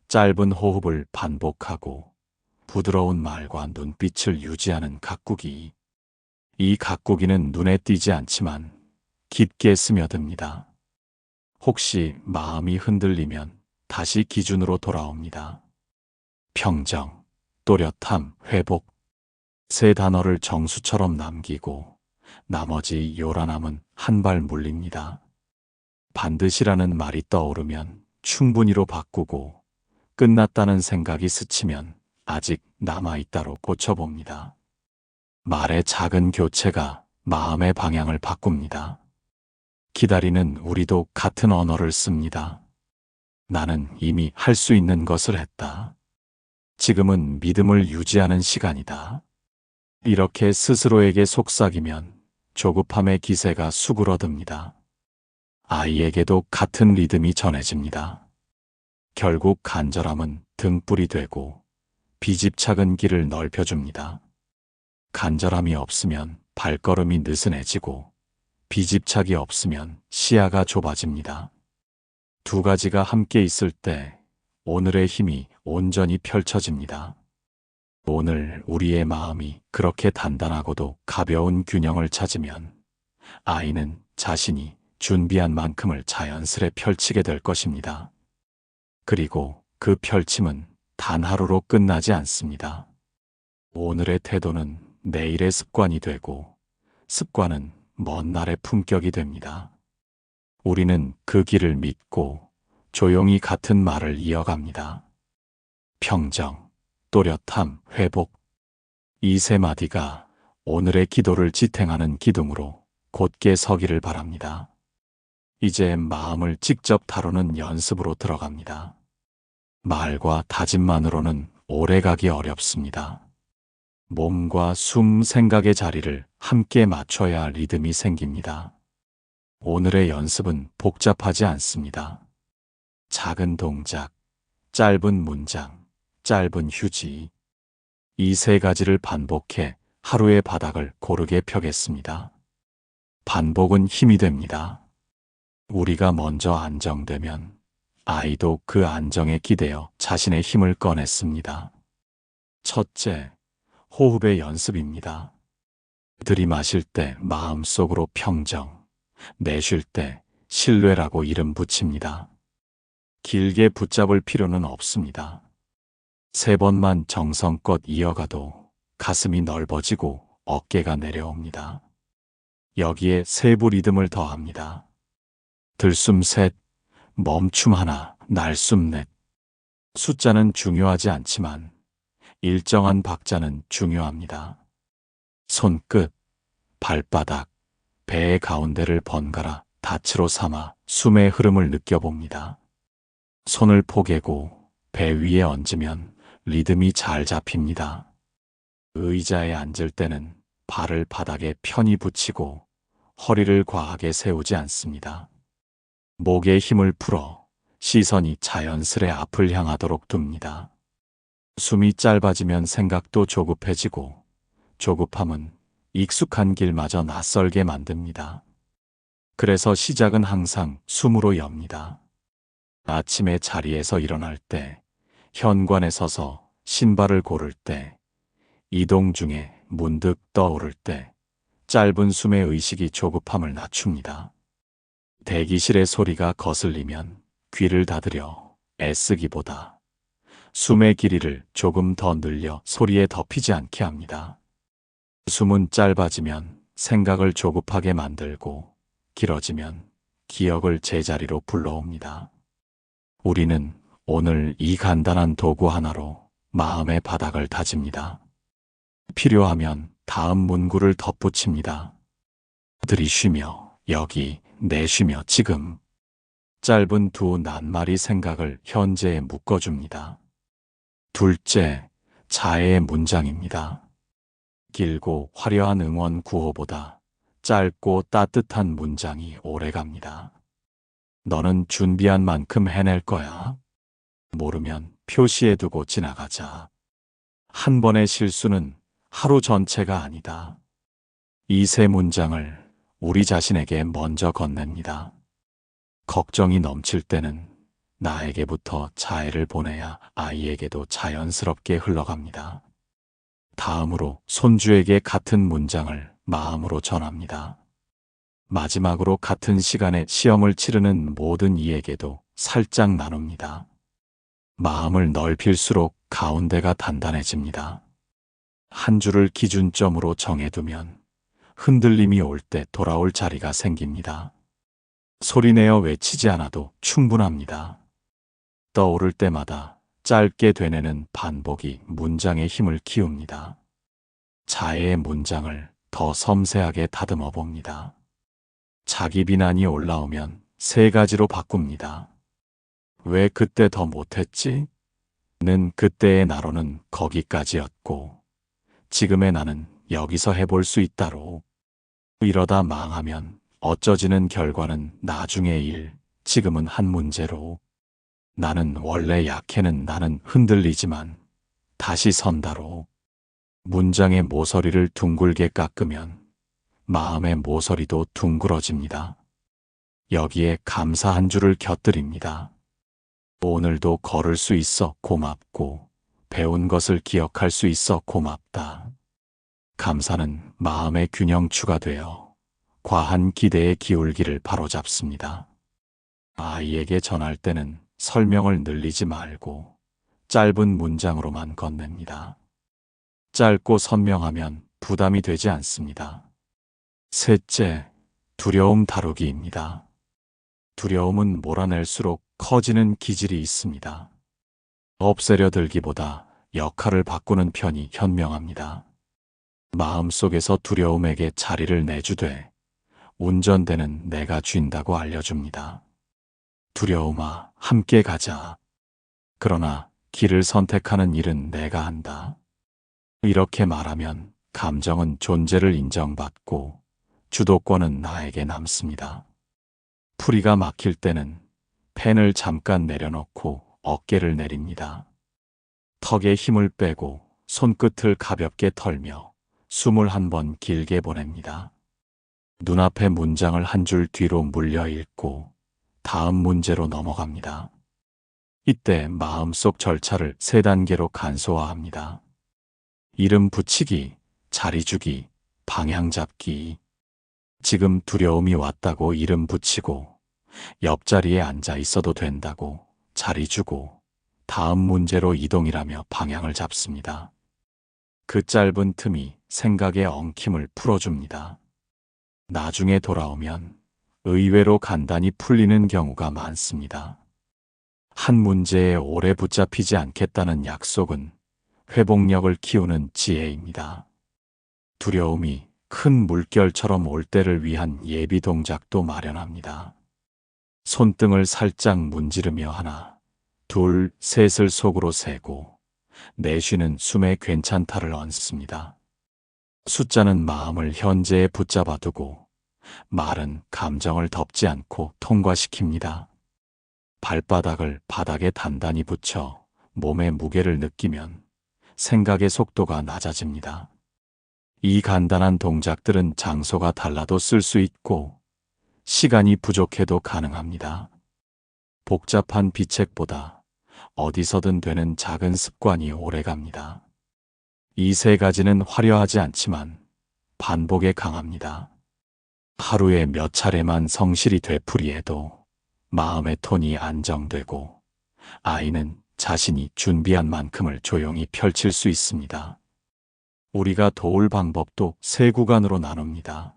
짧은 호흡을 반복하고 부드러운 말과 눈빛을 유지하는 가꾸기. 이 가꾸기는 눈에 띄지 않지만 깊게 스며듭니다. 혹시 마음이 흔들리면 다시 기준으로 돌아옵니다. 평정, 또렷함, 회복. 3 단어를 정수처럼 남기고 나머지 요란함은 한 발 물립니다. 반드시라는 말이 떠오르면 충분히로 바꾸고 끝났다는 생각이 스치면 아직 남아있다로 고쳐봅니다. 말의 작은 교체가 마음의 방향을 바꿉니다. 기다리는 우리도 같은 언어를 씁니다. 나는 이미 할 수 있는 것을 했다. 지금은 믿음을 유지하는 시간이다. 이렇게 스스로에게 속삭이면 조급함의 기세가 수그러듭니다. 아이에게도 같은 리듬이 전해집니다. 결국 간절함은 등불이 되고 비집착은 길을 넓혀줍니다. 간절함이 없으면 발걸음이 느슨해지고 비집착이 없으면 시야가 좁아집니다. 2가지가 함께 있을 때 오늘의 힘이 온전히 펼쳐집니다. 오늘 우리의 마음이 그렇게 단단하고도 가벼운 균형을 찾으면 아이는 자신이 준비한 만큼을 자연스레 펼치게 될 것입니다. 그리고 그 펼침은 단 하루로 끝나지 않습니다. 오늘의 태도는 내일의 습관이 되고 습관은 먼 날의 품격이 됩니다. 우리는 그 길을 믿고 조용히 같은 말을 이어갑니다. 평정, 또렷함, 회복. 이 세 마디가 오늘의 기도를 지탱하는 기둥으로 곧게 서기를 바랍니다. 이제 마음을 직접 다루는 연습으로 들어갑니다. 말과 다짐만으로는 오래가기 어렵습니다. 몸과 숨, 생각의 자리를 함께 맞춰야 리듬이 생깁니다. 오늘의 연습은 복잡하지 않습니다. 작은 동작, 짧은 문장, 짧은 휴지. 이 세 가지를 반복해 하루의 바닥을 고르게 펴겠습니다. 반복은 힘이 됩니다. 우리가 먼저 안정되면 아이도 그 안정에 기대어 자신의 힘을 꺼냈습니다. 첫째, 호흡의 연습입니다. 들이마실 때 마음속으로 평정, 내쉴 때 신뢰라고 이름 붙입니다. 길게 붙잡을 필요는 없습니다. 3번만 정성껏 이어가도 가슴이 넓어지고 어깨가 내려옵니다. 여기에 세부 리듬을 더합니다. 들숨 셋, 멈춤 하나, 날숨 넷. 숫자는 중요하지 않지만 일정한 박자는 중요합니다. 손끝, 발바닥, 배의 가운데를 번갈아 닻으로 삼아 숨의 흐름을 느껴봅니다. 손을 포개고 배 위에 얹으면 리듬이 잘 잡힙니다. 의자에 앉을 때는 발을 바닥에 편히 붙이고 허리를 과하게 세우지 않습니다. 목에 힘을 풀어 시선이 자연스레 앞을 향하도록 둡니다. 숨이 짧아지면 생각도 조급해지고 조급함은 익숙한 길마저 낯설게 만듭니다. 그래서 시작은 항상 숨으로 엽니다. 아침에 자리에서 일어날 때, 현관에 서서 신발을 고를 때, 이동 중에 문득 떠오를 때, 짧은 숨의 의식이 조급함을 낮춥니다. 대기실의 소리가 거슬리면 귀를 닫으려 애쓰기보다 숨의 길이를 조금 더 늘려 소리에 덮이지 않게 합니다. 숨은 짧아지면 생각을 조급하게 만들고 길어지면 기억을 제자리로 불러옵니다. 우리는 오늘 이 간단한 도구 하나로 마음의 바닥을 다집니다. 필요하면 다음 문구를 덧붙입니다. 들이쉬며 여기, 내쉬며 지금. 짧은 두 낱말이 생각을 현재에 묶어줍니다. 둘째, 자해의 문장입니다. 길고 화려한 응원 구호보다 짧고 따뜻한 문장이 오래갑니다. 너는 준비한 만큼 해낼 거야. 모르면 표시해두고 지나가자. 한 번의 실수는 하루 전체가 아니다. 이 세 문장을 우리 자신에게 먼저 건넵니다. 걱정이 넘칠 때는 나에게부터 자해를 보내야 아이에게도 자연스럽게 흘러갑니다. 다음으로 손주에게 같은 문장을 마음으로 전합니다. 마지막으로 같은 시간에 시험을 치르는 모든 이에게도 살짝 나눕니다. 마음을 넓힐수록 가운데가 단단해집니다. 한 줄을 기준점으로 정해두면 흔들림이 올 때 돌아올 자리가 생깁니다. 소리내어 외치지 않아도 충분합니다. 떠오를 때마다 짧게 되뇌는 반복이 문장의 힘을 키웁니다. 자해의 문장을 더 섬세하게 다듬어 봅니다. 자기 비난이 올라오면 3가지로 바꿉니다. 왜 그때 더 못했지? 는 그때의 나로는 거기까지였고 지금의 나는 여기서 해볼 수 있다로. 이러다 망하면 어쩌지는 결과는 나중의 일, 지금은 한 문제로. 나는 원래 약해는 나는 흔들리지만 다시 선다로. 문장의 모서리를 둥글게 깎으면 마음의 모서리도 둥그러집니다. 여기에 감사 한 줄을 곁들입니다. 오늘도 걸을 수 있어 고맙고 배운 것을 기억할 수 있어 고맙다. 감사는 마음의 균형추가 되어 과한 기대에 기울기를 바로잡습니다. 아이에게 전할 때는 설명을 늘리지 말고 짧은 문장으로만 건넵니다. 짧고 선명하면 부담이 되지 않습니다. 셋째, 두려움 다루기입니다. 두려움은 몰아낼수록 커지는 기질이 있습니다. 없애려 들기보다 역할을 바꾸는 편이 현명합니다. 마음속에서 두려움에게 자리를 내주되 운전대는 내가 쥔다고 알려줍니다. 두려움아, 함께 가자. 그러나 길을 선택하는 일은 내가 한다. 이렇게 말하면 감정은 존재를 인정받고 주도권은 나에게 남습니다. 풀이가 막힐 때는 펜을 잠깐 내려놓고 어깨를 내립니다. 턱에 힘을 빼고 손끝을 가볍게 털며 숨을 한 번 길게 보냅니다. 눈앞의 문장을 한 줄 뒤로 물려 읽고 다음 문제로 넘어갑니다. 이때 마음속 절차를 3단계로 간소화합니다. 이름 붙이기, 자리 주기, 방향 잡기. 지금 두려움이 왔다고 이름 붙이고 옆자리에 앉아 있어도 된다고 자리 주고 다음 문제로 이동이라며 방향을 잡습니다. 그 짧은 틈이 생각의 엉킴을 풀어줍니다. 나중에 돌아오면 의외로 간단히 풀리는 경우가 많습니다. 한 문제에 오래 붙잡히지 않겠다는 약속은 회복력을 키우는 지혜입니다. 두려움이 큰 물결처럼 올 때를 위한 예비 동작도 마련합니다. 손등을 살짝 문지르며 하나, 둘, 셋을 속으로 세고 내쉬는 숨에 괜찮다를 얹습니다. 숫자는 마음을 현재에 붙잡아 두고 말은 감정을 덮지 않고 통과시킵니다. 발바닥을 바닥에 단단히 붙여 몸의 무게를 느끼면 생각의 속도가 낮아집니다. 이 간단한 동작들은 장소가 달라도 쓸 수 있고 시간이 부족해도 가능합니다. 복잡한 비책보다 어디서든 되는 작은 습관이 오래갑니다. 이 3가지는 화려하지 않지만 반복에 강합니다. 하루에 몇 차례만 성실히 되풀이해도 마음의 톤이 안정되고 아이는 자신이 준비한 만큼을 조용히 펼칠 수 있습니다. 우리가 도울 방법도 3구간으로 나눕니다.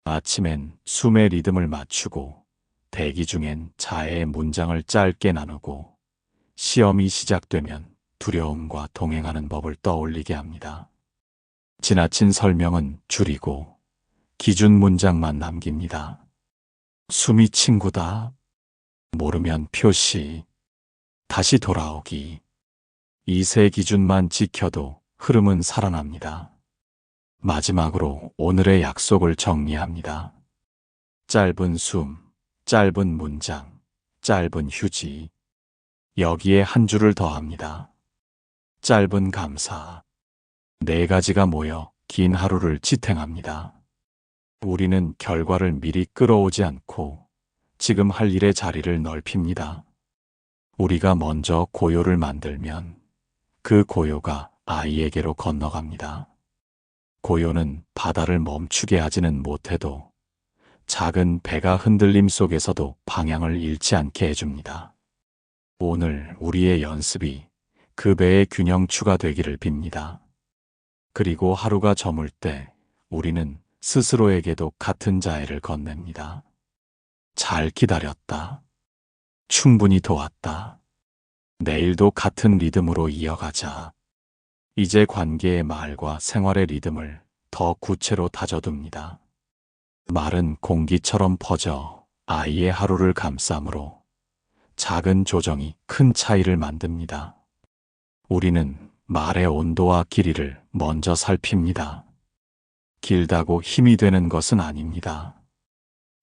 아침엔 숨의 리듬을 맞추고 대기 중엔 자해의 문장을 짧게 나누고 시험이 시작되면 두려움과 동행하는 법을 떠올리게 합니다. 지나친 설명은 줄이고 기준 문장만 남깁니다. 숨이 친구다. 모르면 표시. 다시 돌아오기. 이 3 기준만 지켜도 흐름은 살아납니다. 마지막으로 오늘의 약속을 정리합니다. 짧은 숨, 짧은 문장, 짧은 휴지. 여기에 한 줄을 더합니다. 짧은 감사. 4가지가 모여 긴 하루를 지탱합니다. 우리는 결과를 미리 끌어오지 않고 지금 할 일의 자리를 넓힙니다. 우리가 먼저 고요를 만들면 그 고요가 아이에게로 건너갑니다. 고요는 바다를 멈추게 하지는 못해도 작은 배가 흔들림 속에서도 방향을 잃지 않게 해줍니다. 오늘 우리의 연습이 그 배의 균형추가 되기를 빕니다. 그리고 하루가 저물 때 우리는 스스로에게도 같은 자해를 건넵니다. 잘 기다렸다. 충분히 도왔다. 내일도 같은 리듬으로 이어가자. 이제 관계의 말과 생활의 리듬을 더 구체로 다져둡니다. 말은 공기처럼 퍼져 아이의 하루를 감싸므로 작은 조정이 큰 차이를 만듭니다. 우리는 말의 온도와 길이를 먼저 살핍니다. 길다고 힘이 되는 것은 아닙니다.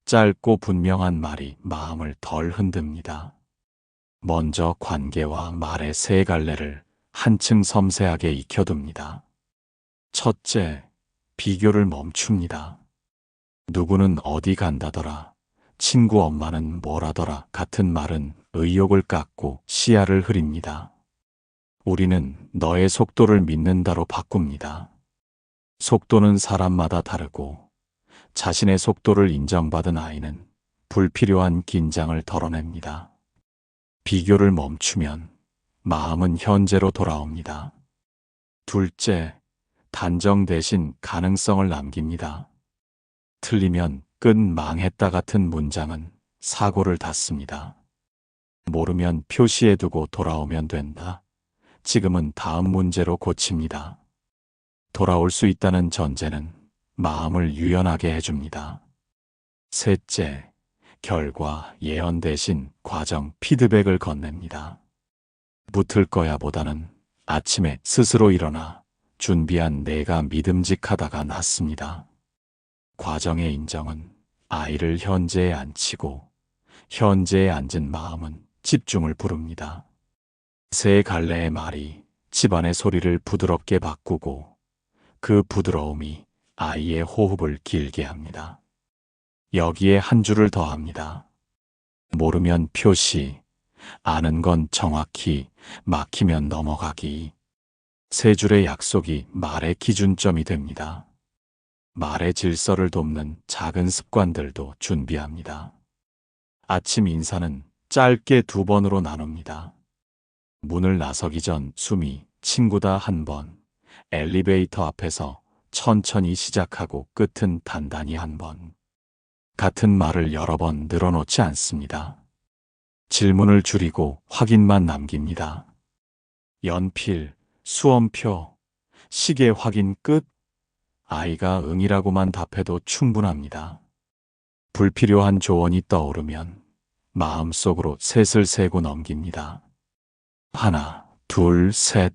짧고 분명한 말이 마음을 덜 흔듭니다. 먼저 관계와 말의 3갈래를 한층 섬세하게 익혀둡니다. 첫째, 비교를 멈춥니다. 누구는 어디 간다더라, 친구 엄마는 뭐라더라 같은 말은 의욕을 깎고 시야를 흐립니다. 우리는 너의 속도를 믿는다로 바꿉니다. 속도는 사람마다 다르고 자신의 속도를 인정받은 아이는 불필요한 긴장을 덜어냅니다. 비교를 멈추면 마음은 현재로 돌아옵니다. 둘째, 단정 대신 가능성을 남깁니다. 틀리면 끝 망했다 같은 문장은 사고를 닫습니다. 모르면 표시해두고 돌아오면 된다. 지금은 다음 문제로 고칩니다. 돌아올 수 있다는 전제는 마음을 유연하게 해줍니다. 셋째, 결과, 예언 대신 과정, 피드백을 건넵니다. 붙을 거야 보다는 아침에 스스로 일어나 준비한 내가 믿음직하다가 낫습니다. 과정의 인정은 아이를 현재에 앉히고 현재에 앉은 마음은 집중을 부릅니다. 새 갈래의 말이 집안의 소리를 부드럽게 바꾸고 그 부드러움이 아이의 호흡을 길게 합니다. 여기에 한 줄을 더합니다. 모르면 표시, 아는 건 정확히, 막히면 넘어가기. 세 줄의 약속이 말의 기준점이 됩니다. 말의 질서를 돕는 작은 습관들도 준비합니다. 아침 인사는 짧게 2번으로 나눕니다. 문을 나서기 전 숨이 친구다 1번, 엘리베이터 앞에서 천천히 시작하고 끝은 단단히 1번. 같은 말을 여러 번 늘어놓지 않습니다. 질문을 줄이고 확인만 남깁니다. 연필, 수험표, 시계 확인 끝. 아이가 응이라고만 답해도 충분합니다. 불필요한 조언이 떠오르면 마음속으로 셋을 세고 넘깁니다. 1, 2, 3.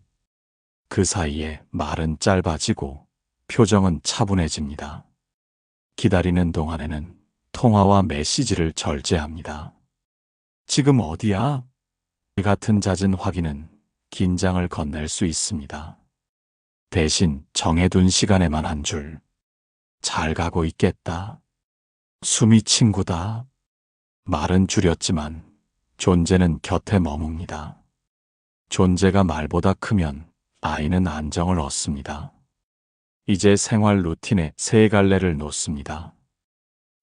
그 사이에 말은 짧아지고 표정은 차분해집니다. 기다리는 동안에는 통화와 메시지를 절제합니다. 지금 어디야? 같은 잦은 확인은 긴장을 건넬 수 있습니다. 대신 정해둔 시간에만 한 줄. 잘 가고 있겠다. 숨이 친구다. 말은 줄였지만 존재는 곁에 머뭅니다. 존재가 말보다 크면 아이는 안정을 얻습니다. 이제 생활 루틴에 세 갈래를 놓습니다.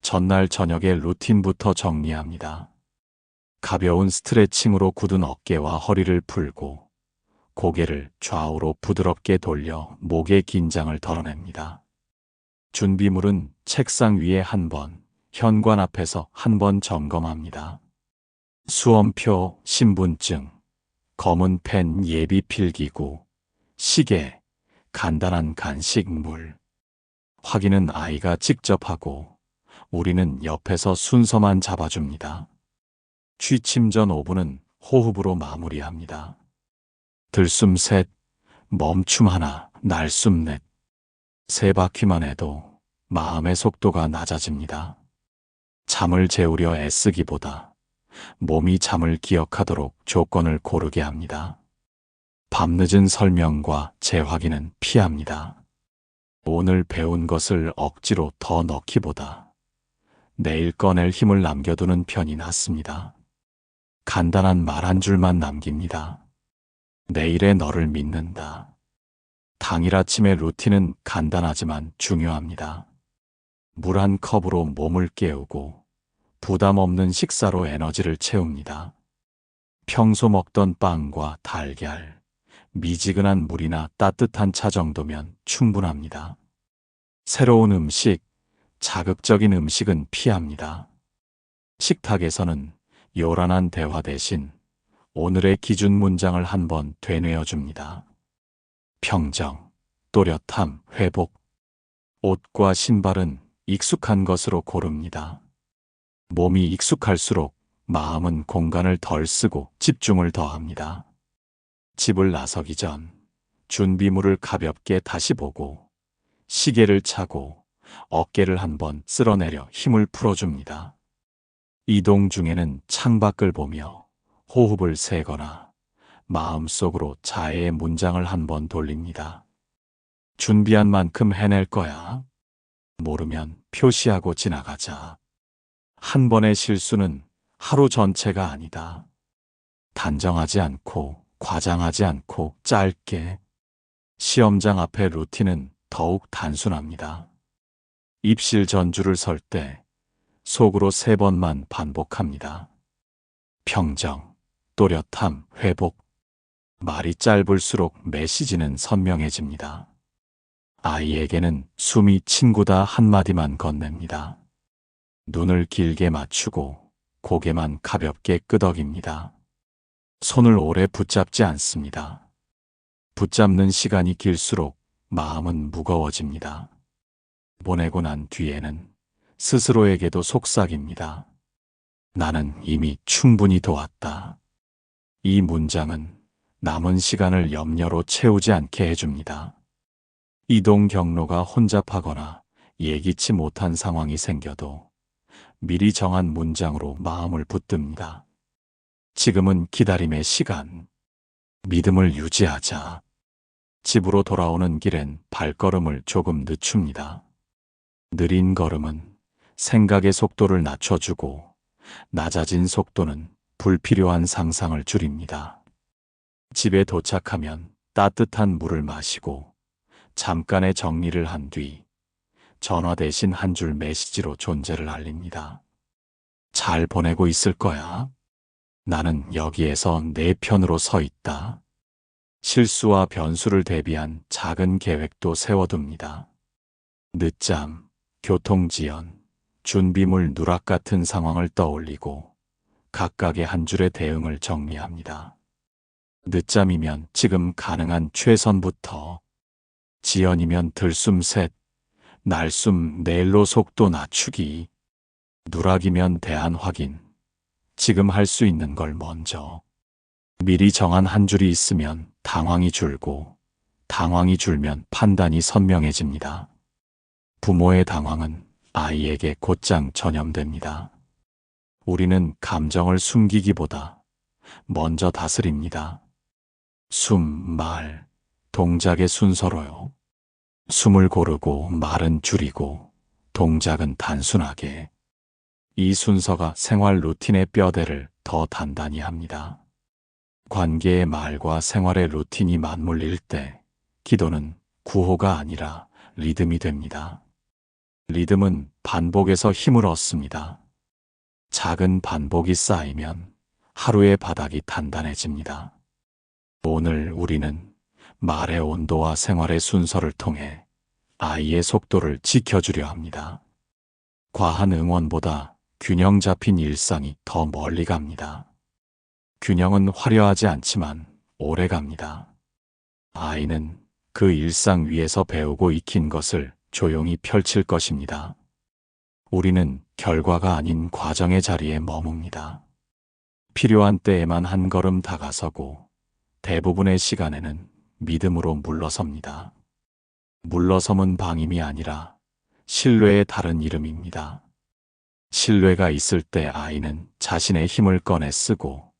전날 저녁에 루틴부터 정리합니다. 가벼운 스트레칭으로 굳은 어깨와 허리를 풀고 고개를 좌우로 부드럽게 돌려 목의 긴장을 덜어냅니다. 준비물은 책상 위에 1번, 현관 앞에서 1번 점검합니다. 수험표, 신분증, 검은 펜, 예비 필기구, 시계, 간단한 간식, 물. 확인은 아이가 직접 하고 우리는 옆에서 순서만 잡아줍니다. 취침 전 5분은 호흡으로 마무리합니다. 들숨 셋, 멈춤 하나, 날숨 넷. 3바퀴만 해도 마음의 속도가 낮아집니다. 잠을 재우려 애쓰기보다 몸이 잠을 기억하도록 조건을 고르게 합니다. 밤늦은 설명과 재확인은 피합니다. 오늘 배운 것을 억지로 더 넣기보다 내일 꺼낼 힘을 남겨두는 편이 낫습니다. 간단한 말 한 줄만 남깁니다. 내일의 너를 믿는다. 당일 아침의 루틴은 간단하지만 중요합니다. 물 한 컵으로 몸을 깨우고 부담 없는 식사로 에너지를 채웁니다. 평소 먹던 빵과 달걀, 미지근한 물이나 따뜻한 차 정도면 충분합니다. 새로운 음식, 자극적인 음식은 피합니다. 식탁에서는 요란한 대화 대신 오늘의 기준 문장을 한번 되뇌어줍니다. 평정, 또렷함, 회복. 옷과 신발은 익숙한 것으로 고릅니다. 몸이 익숙할수록 마음은 공간을 덜 쓰고 집중을 더합니다. 집을 나서기 전 준비물을 가볍게 다시 보고 시계를 차고 어깨를 한번 쓸어내려 힘을 풀어줍니다. 이동 중에는 창밖을 보며 호흡을 세거나 마음속으로 자해의 문장을 한번 돌립니다. 준비한 만큼 해낼 거야. 모르면 표시하고 지나가자. 한 번의 실수는 하루 전체가 아니다. 단정하지 않고 과장하지 않고 짧게. 시험장 앞의 루틴은 더욱 단순합니다. 입실 전주를 설 때 속으로 3번만 반복합니다. 평정, 또렷함, 회복. 말이 짧을수록 메시지는 선명해집니다. 아이에게는 숨이 친구다 한마디만 건넵니다. 눈을 길게 맞추고 고개만 가볍게 끄덕입니다. 손을 오래 붙잡지 않습니다. 붙잡는 시간이 길수록 마음은 무거워집니다. 보내고 난 뒤에는 스스로에게도 속삭입니다. 나는 이미 충분히 도왔다. 이 문장은 남은 시간을 염려로 채우지 않게 해줍니다. 이동 경로가 혼잡하거나 예기치 못한 상황이 생겨도 미리 정한 문장으로 마음을 붙듭니다. 지금은 기다림의 시간. 믿음을 유지하자. 집으로 돌아오는 길엔 발걸음을 조금 늦춥니다. 느린 걸음은 생각의 속도를 낮춰주고 낮아진 속도는 불필요한 상상을 줄입니다. 집에 도착하면 따뜻한 물을 마시고 잠깐의 정리를 한 뒤 전화 대신 한 줄 메시지로 존재를 알립니다. 잘 보내고 있을 거야. 나는 여기에서 내 편으로 서 있다. 실수와 변수를 대비한 작은 계획도 세워둡니다. 늦잠, 교통지연, 준비물 누락 같은 상황을 떠올리고 각각의 한 줄의 대응을 정리합니다. 늦잠이면 지금 가능한 최선부터, 지연이면 들숨 셋, 날숨 넷로 속도 낮추기, 누락이면 대안 확인, 지금 할 수 있는 걸 먼저. 미리 정한 한 줄이 있으면 당황이 줄고, 당황이 줄면 판단이 선명해집니다. 부모의 당황은 아이에게 곧장 전염됩니다. 우리는 감정을 숨기기보다 먼저 다스립니다. 숨, 말, 동작의 순서로요. 숨을 고르고 말은 줄이고 동작은 단순하게. 이 순서가 생활 루틴의 뼈대를 더 단단히 합니다. 관계의 말과 생활의 루틴이 맞물릴 때 기도는 구호가 아니라 리듬이 됩니다. 리듬은 반복에서 힘을 얻습니다. 작은 반복이 쌓이면 하루의 바닥이 단단해집니다. 오늘 우리는 말의 온도와 생활의 순서를 통해 아이의 속도를 지켜주려 합니다. 과한 응원보다 균형 잡힌 일상이 더 멀리 갑니다. 균형은 화려하지 않지만 오래 갑니다. 아이는 그 일상 위에서 배우고 익힌 것을 조용히 펼칠 것입니다. 우리는 결과가 아닌 과정의 자리에 머뭅니다. 필요한 때에만 한 걸음 다가서고 대부분의 시간에는 믿음으로 물러섭니다. 물러섬은 방임이 아니라 신뢰의 다른 이름입니다. 신뢰가 있을 때 아이는 자신의 힘을 꺼내 쓰고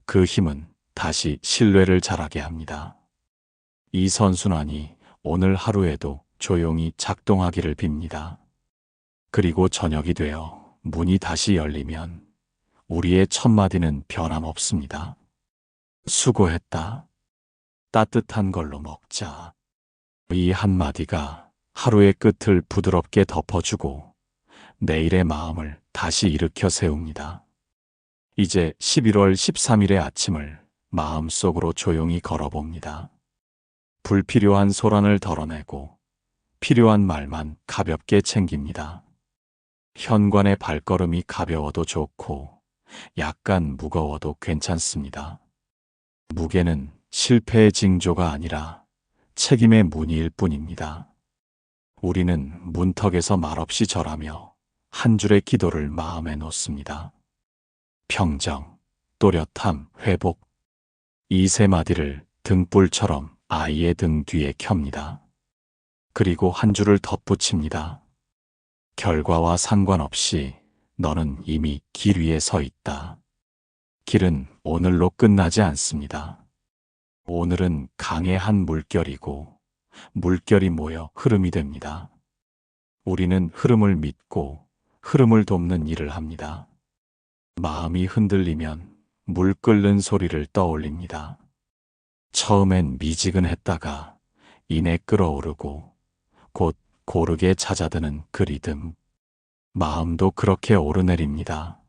그 힘은 다시 신뢰를 자라게 합니다. 이 선순환이 오늘 하루에도 조용히 작동하기를 빕니다. 그리고 저녁이 되어 문이 다시 열리면 우리의 첫 마디는 변함없습니다. 수고했다. 따뜻한 걸로 먹자. 이 한마디가 하루의 끝을 부드럽게 덮어주고 내일의 마음을 다시 일으켜 세웁니다. 이제 11월 13일의 아침을 마음속으로 조용히 걸어봅니다. 불필요한 소란을 덜어내고 필요한 말만 가볍게 챙깁니다. 현관의 발걸음이 가벼워도 좋고 약간 무거워도 괜찮습니다. 무게는 실패의 징조가 아니라 책임의 무늬일 뿐입니다. 우리는 문턱에서 말없이 절하며 한 줄의 기도를 마음에 놓습니다. 평정, 또렷함, 회복. 이 세 마디를 등불처럼 아이의 등 뒤에 켭니다. 그리고 한 줄을 덧붙입니다. 결과와 상관없이 너는 이미 길 위에 서 있다. 길은 오늘로 끝나지 않습니다. 오늘은 강의 한 물결이고 물결이 모여 흐름이 됩니다. 우리는 흐름을 믿고 흐름을 돕는 일을 합니다. 마음이 흔들리면 물 끓는 소리를 떠올립니다. 처음엔 미지근했다가 이내 끓어오르고 곧 고르게 찾아드는 그 리듬. 마음도 그렇게 오르내립니다.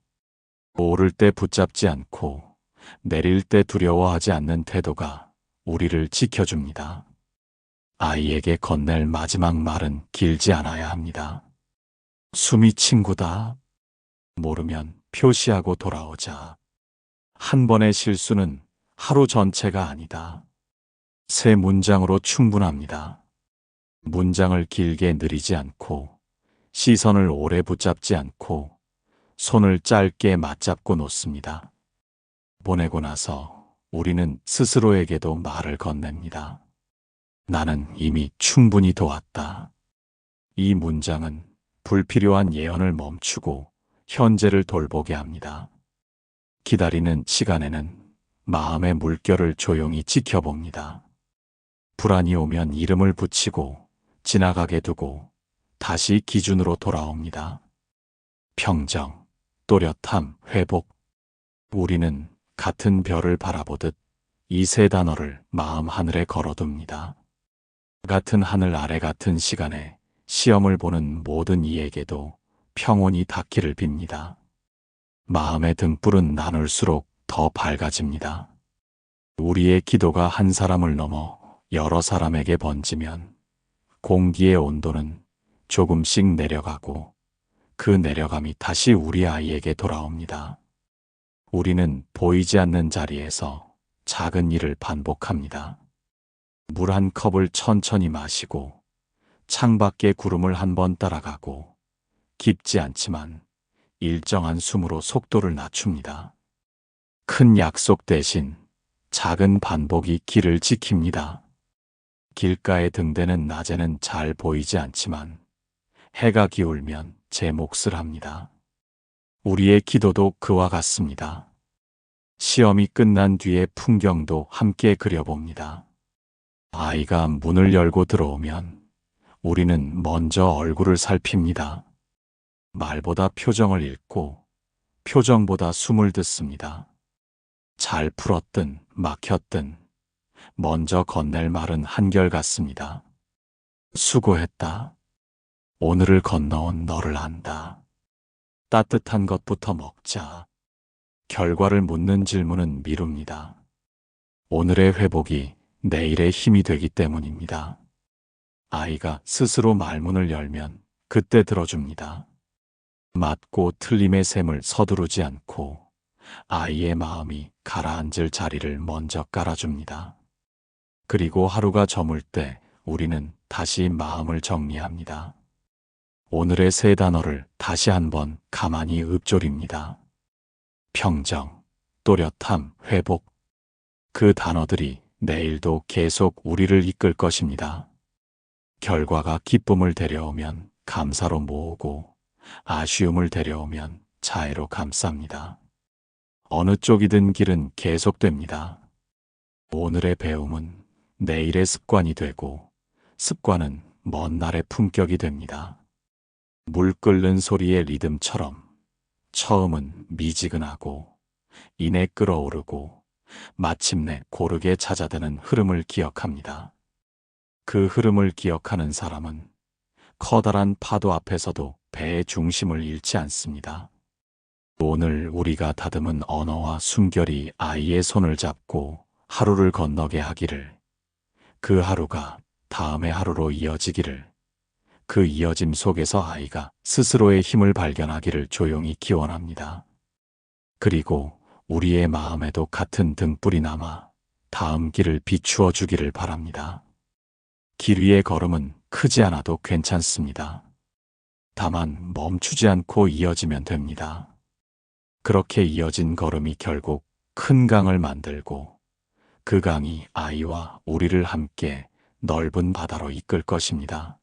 오를 때 붙잡지 않고 내릴 때 두려워하지 않는 태도가 우리를 지켜줍니다. 아이에게 건넬 마지막 말은 길지 않아야 합니다. 숨이 친구다. 모르면 표시하고 돌아오자. 한 번의 실수는 하루 전체가 아니다. 세 문장으로 충분합니다. 문장을 길게 느리지 않고 시선을 오래 붙잡지 않고 손을 짧게 맞잡고 놓습니다. 보내고 나서 우리는 스스로에게도 말을 건넵니다. 나는 이미 충분히 도왔다. 이 문장은 불필요한 예언을 멈추고 현재를 돌보게 합니다. 기다리는 시간에는 마음의 물결을 조용히 지켜봅니다. 불안이 오면 이름을 붙이고 지나가게 두고 다시 기준으로 돌아옵니다. 평정, 또렷함, 회복. 우리는 같은 별을 바라보듯 이 세 단어를 마음 하늘에 걸어둡니다. 같은 하늘 아래 같은 시간에 시험을 보는 모든 이에게도 평온이 닿기를 빕니다. 마음의 등불은 나눌수록 더 밝아집니다. 우리의 기도가 한 사람을 넘어 여러 사람에게 번지면 공기의 온도는 조금씩 내려가고 그 내려감이 다시 우리 아이에게 돌아옵니다. 우리는 보이지 않는 자리에서 작은 일을 반복합니다. 물 한 컵을 천천히 마시고 창밖의 구름을 한 번 따라가고 깊지 않지만 일정한 숨으로 속도를 낮춥니다. 큰 약속 대신 작은 반복이 길을 지킵니다. 길가에 등대는 낮에는 잘 보이지 않지만 해가 기울면 제 몫을 합니다. 우리의 기도도 그와 같습니다. 시험이 끝난 뒤의 풍경도 함께 그려봅니다. 아이가 문을 열고 들어오면 우리는 먼저 얼굴을 살핍니다. 말보다 표정을 읽고 표정보다 숨을 듣습니다. 잘 풀었든 막혔든 먼저 건넬 말은 한결같습니다. 수고했다. 오늘을 건너온 너를 안다. 따뜻한 것부터 먹자. 결과를 묻는 질문은 미룹니다. 오늘의 회복이 내일의 힘이 되기 때문입니다. 아이가 스스로 말문을 열면 그때 들어줍니다. 맞고 틀림의 셈을 서두르지 않고 아이의 마음이 가라앉을 자리를 먼저 깔아줍니다. 그리고 하루가 저물 때 우리는 다시 마음을 정리합니다. 오늘의 세 단어를 다시 한번 가만히 읊조립니다. 평정, 또렷함, 회복. 그 단어들이 내일도 계속 우리를 이끌 것입니다. 결과가 기쁨을 데려오면 감사로 모으고 아쉬움을 데려오면 자애로 감쌉니다. 어느 쪽이든 길은 계속됩니다. 오늘의 배움은 내일의 습관이 되고 습관은 먼 날의 품격이 됩니다. 물 끓는 소리의 리듬처럼 처음은 미지근하고 이내 끓어오르고 마침내 고르게 찾아드는 흐름을 기억합니다. 그 흐름을 기억하는 사람은 커다란 파도 앞에서도 배의 중심을 잃지 않습니다. 오늘 우리가 다듬은 언어와 숨결이 아이의 손을 잡고 하루를 건너게 하기를, 그 하루가 다음의 하루로 이어지기를, 그 이어짐 속에서 아이가 스스로의 힘을 발견하기를 조용히 기원합니다. 그리고 우리의 마음에도 같은 등불이 남아 다음 길을 비추어 주기를 바랍니다. 길 위의 걸음은 크지 않아도 괜찮습니다. 다만 멈추지 않고 이어지면 됩니다. 그렇게 이어진 걸음이 결국 큰 강을 만들고 그 강이 아이와 우리를 함께 넓은 바다로 이끌 것입니다.